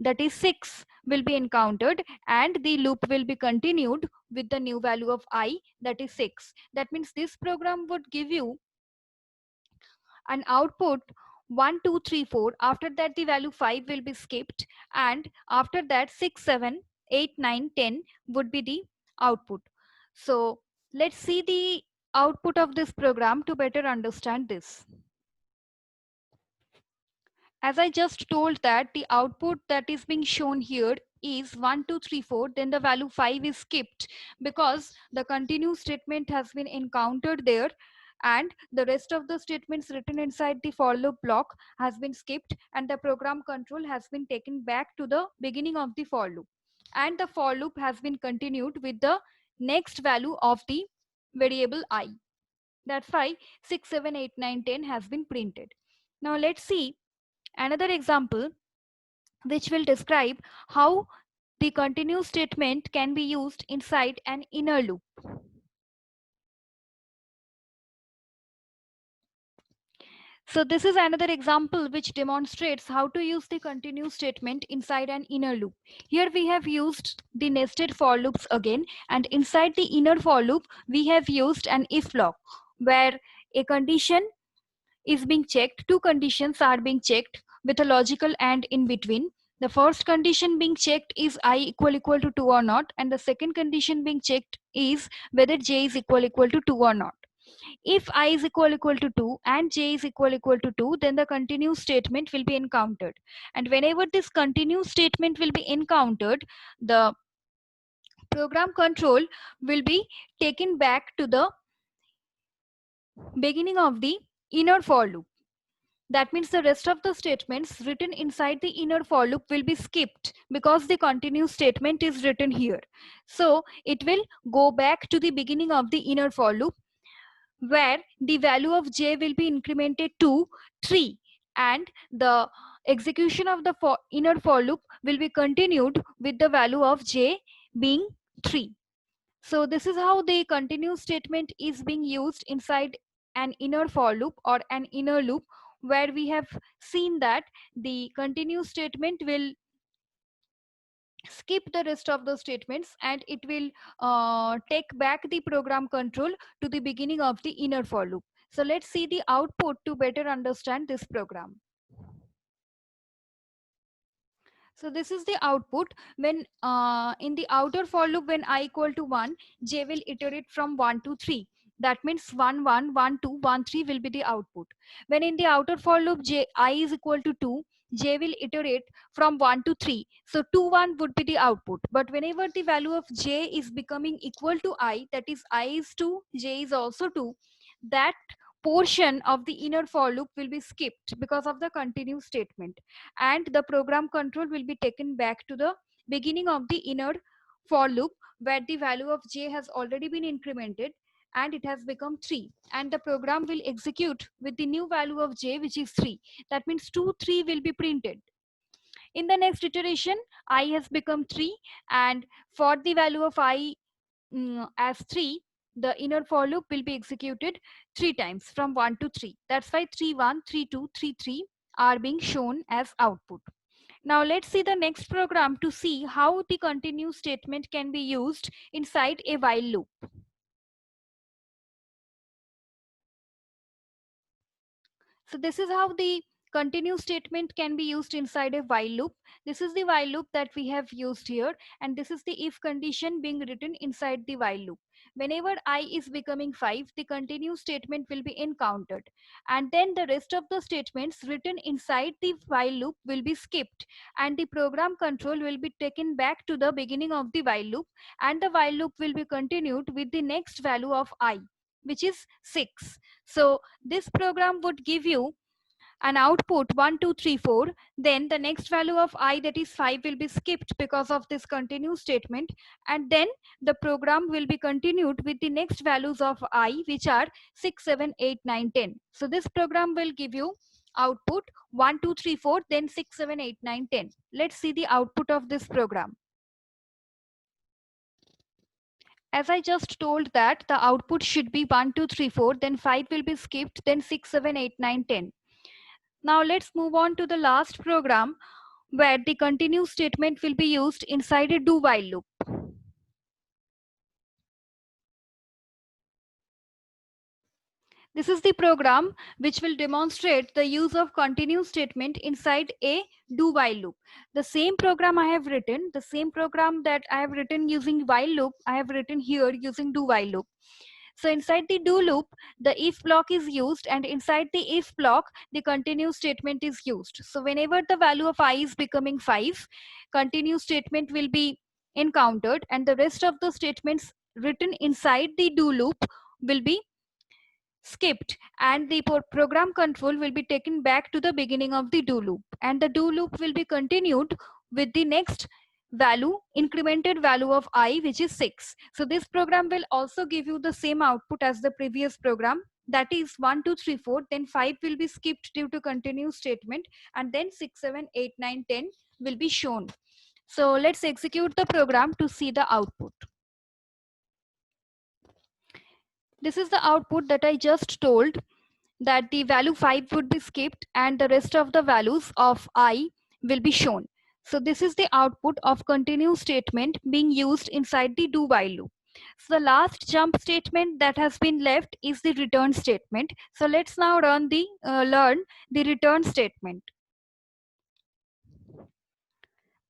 that is 6, will be encountered, and the loop will be continued with the new value of I, that is 6. That means this program would give you an output 1 2 3 4. After that the value 5 will be skipped, and after that 6 7 8 9 10 would be the output. So let's see the output of this program to better understand this. As I just told that the output that is being shown here is 1 2 3 4, then the value 5 is skipped because the continue statement has been encountered there, and the rest of the statements written inside the for loop block has been skipped, and the program control has been taken back to the beginning of the for loop, and the for loop has been continued with the next value of the variable I. That's why 6 7 8 9 10 has been printed. Now let's see another example which will describe how the continue statement can be used inside an inner loop. So this is another example which demonstrates how to use the continue statement inside an inner loop. Here we have used the nested for loops again, and inside the inner for loop we have used an if block where a condition is being checked. Two conditions are being checked with a logical and in between. The first condition being checked is I equal to 2 or not, and the second condition being checked is whether j is equal to 2 or not. If I is equal to 2 and j is equal to 2, then the continue statement will be encountered. And whenever this continue statement will be encountered, the program control will be taken back to the beginning of the inner for loop. That means the rest of the statements written inside the inner for loop will be skipped because the continue statement is written here. So it will go back to the beginning of the inner for loop where the value of j will be incremented to 3, and the execution of the inner for loop will be continued with the value of j being 3. So this is how the continue statement is being used inside an inner for loop or an inner loop, where we have seen that the continue statement will skip the rest of the statements, and it will take back the program control to the beginning of the inner for loop. So let's see the output to better understand this program. So this is the output when in the outer for loop when I equal to 1, j will iterate from 1 to 3. That means 1 1 1 2 1 3 will be the output. When in the outer for loop I is equal to 2, j will iterate from 1 to 3. So 2 1 would be the output. But whenever the value of j is becoming equal to I, that is I is 2, j is also 2, that portion of the inner for loop will be skipped because of the continue statement, and the program control will be taken back to the beginning of the inner for loop where the value of j has already been incremented and it has become 3, and the program will execute with the new value of j, which is 3. That means 2 3 will be printed. In the next iteration I has become 3, and for the value of I as 3, the inner for loop will be executed 3 times from 1 to 3. That's why 3 1 3 2 3 3 are being shown as output. Now let's see the next program to see how the continue statement can be used inside a while loop. So this is how the continue statement can be used inside a while loop. This is the while loop that we have used here, and this is the if condition being written inside the while loop. Whenever I is becoming 5, the continue statement will be encountered, and then the rest of the statements written inside the while loop will be skipped, and the program control will be taken back to the beginning of the while loop, and the while loop will be continued with the next value of I, which is 6. So this program would give you an output 1 2 3 4. Then the next value of I, that is 5, will be skipped because of this continue statement, and then the program will be continued with the next values of I, which are 6 7 8 9 10. So this program will give you output 1 2 3 4, then 6 7 8 9 10. Let's see the output of this program. As I just told that the output should be 1 2 3 4, then 5 will be skipped, then 6 7 8 9 10. Now let's move on to the last program where the continue statement will be used inside a do while loop. This is the program which will demonstrate the use of continue statement inside a do while loop. The same program I have written, the same program that I have written using while loop, I have written here using do while loop. So inside the do loop, the if block is used, and inside the if block, the continue statement is used. So whenever the value of I is becoming 5, continue statement will be encountered, and the rest of the statements written inside the do loop will be skipped, and the program control will be taken back to the beginning of the do loop, and the do loop will be continued with the next value, incremented value of I, which is 6. So this program will also give you the same output as the previous program, that is 1 2 3 4, then 5 will be skipped due to continue statement, and then 6 7 8 9 10 will be shown. So let's execute the program to see the output. This is the output that I just told, that the value 5 would be skipped and the rest of the values of I will be shown. So this is the output of continue statement being used inside the do while loop. So the last jump statement that has been left is the return statement. So let's now learn the return statement.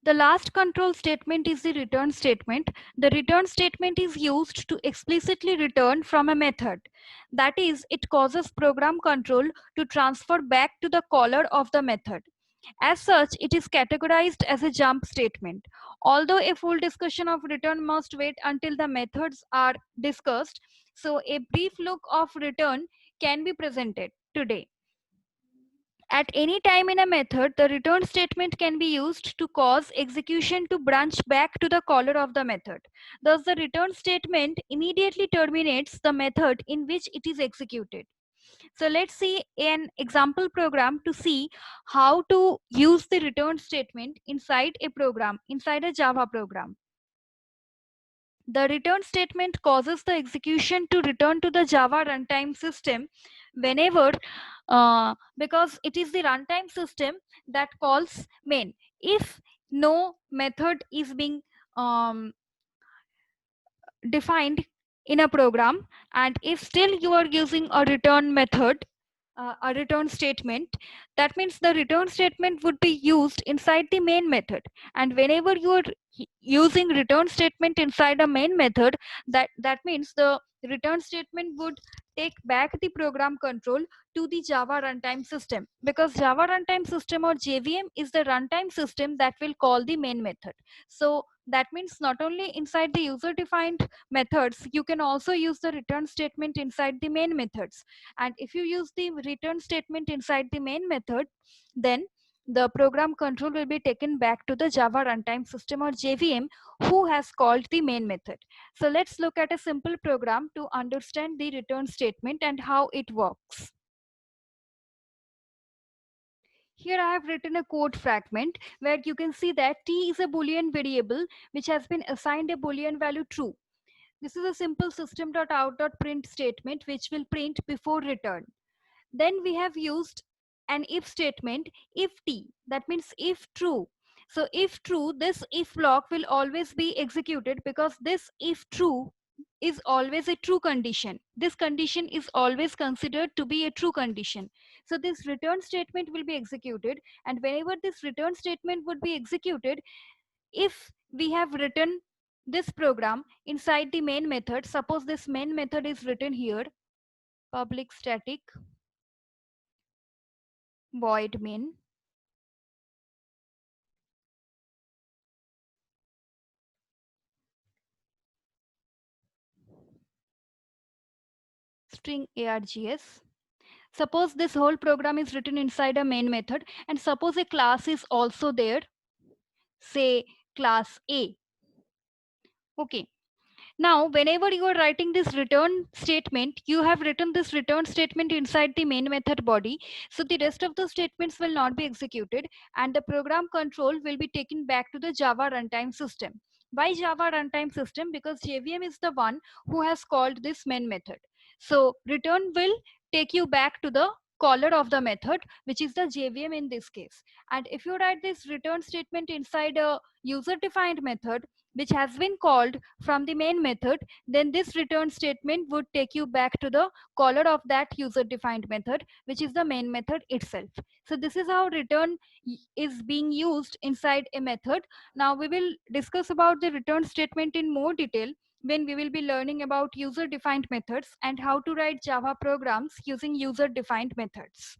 The last control statement is the return statement. The return statement is used to explicitly return from a method. That is, it causes program control to transfer back to the caller of the method. As such, it is categorized as a jump statement. Although a full discussion of return must wait until the methods are discussed, so a brief look of return can be presented today. At any time in a method, the return statement can be used to cause execution to branch back to the caller of the method. Thus, the return statement immediately terminates the method in which it is executed. So let's see an example program to see how to use the return statement inside a program, inside a Java program. The return statement causes the execution to return to the Java runtime system whenever, because it is the runtime system that calls main. If no method is being defined in a program, and if still you are using a return method, a return statement, that means the return statement would be used inside the main method. And whenever you are using return statement inside a main method, that means the return statement would take back the program control to the Java runtime system, because Java runtime system or JVM is the runtime system that will call the main method. So that means not only inside the user defined methods, you can also use the return statement inside the main methods. And if you use the return statement inside the main method, then the program control will be taken back to the Java runtime system or JVM who has called the main method. So let's look at a simple program to understand the return statement and how it works. Here I have written a code fragment where you can see that t is a boolean variable which has been assigned a boolean value true. This is a simple system.out.print statement which will print before return. Then we have used an if statement, if t, that means if true. So if true, this if block will always be executed because this if true is always a true condition. This condition is always considered to be a true condition. So this return statement will be executed, and whenever this return statement would be executed, if we have written this program inside the main method, suppose this main method is written here, public static void main, string args. Suppose this whole program is written inside a main method, and suppose a class is also there, say class A. Okay. Now, whenever you are writing this return statement, you have written this return statement inside the main method body. So the rest of the statements will not be executed, and the program control will be taken back to the Java runtime system. Why Java runtime system? Because JVM is the one who has called this main method. So return will take you back to the caller of the method, which is the JVM in this case. And if you write this return statement inside a user defined method which has been called from the main method, then this return statement would take you back to the caller of that user defined method, which is the main method itself. So this is how return is being used inside a method. Now we will discuss about the return statement in more detail when we will be learning about user defined methods and how to write Java programs using user defined methods.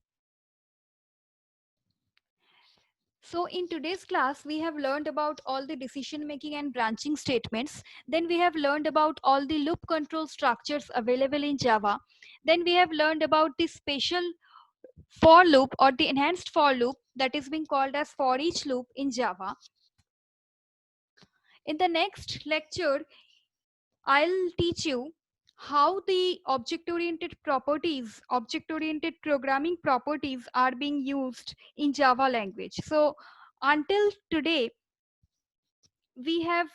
So in today's class, we have learned about all the decision making and branching statements. Then we have learned about all the loop control structures available in Java. Then we have learned about the special for loop or the enhanced for loop that is being called as for each loop in Java. In the next lecture, I'll teach you how the object-oriented properties, object-oriented programming properties are being used in Java language. So until today, we have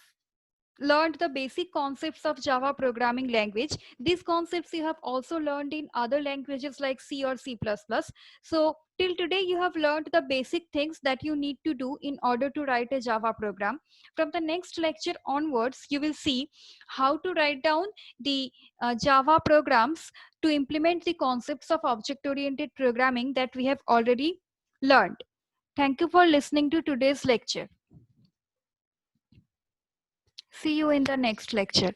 learned the basic concepts of Java programming language. These concepts you have also learned in other languages like C or C++. So till today you have learned the basic things that you need to do in order to write a Java program. From the next lecture onwards, you will see how to write down the Java programs to implement the concepts of object-oriented programming that we have already learned. Thank you for listening to today's lecture. See you in the next lecture.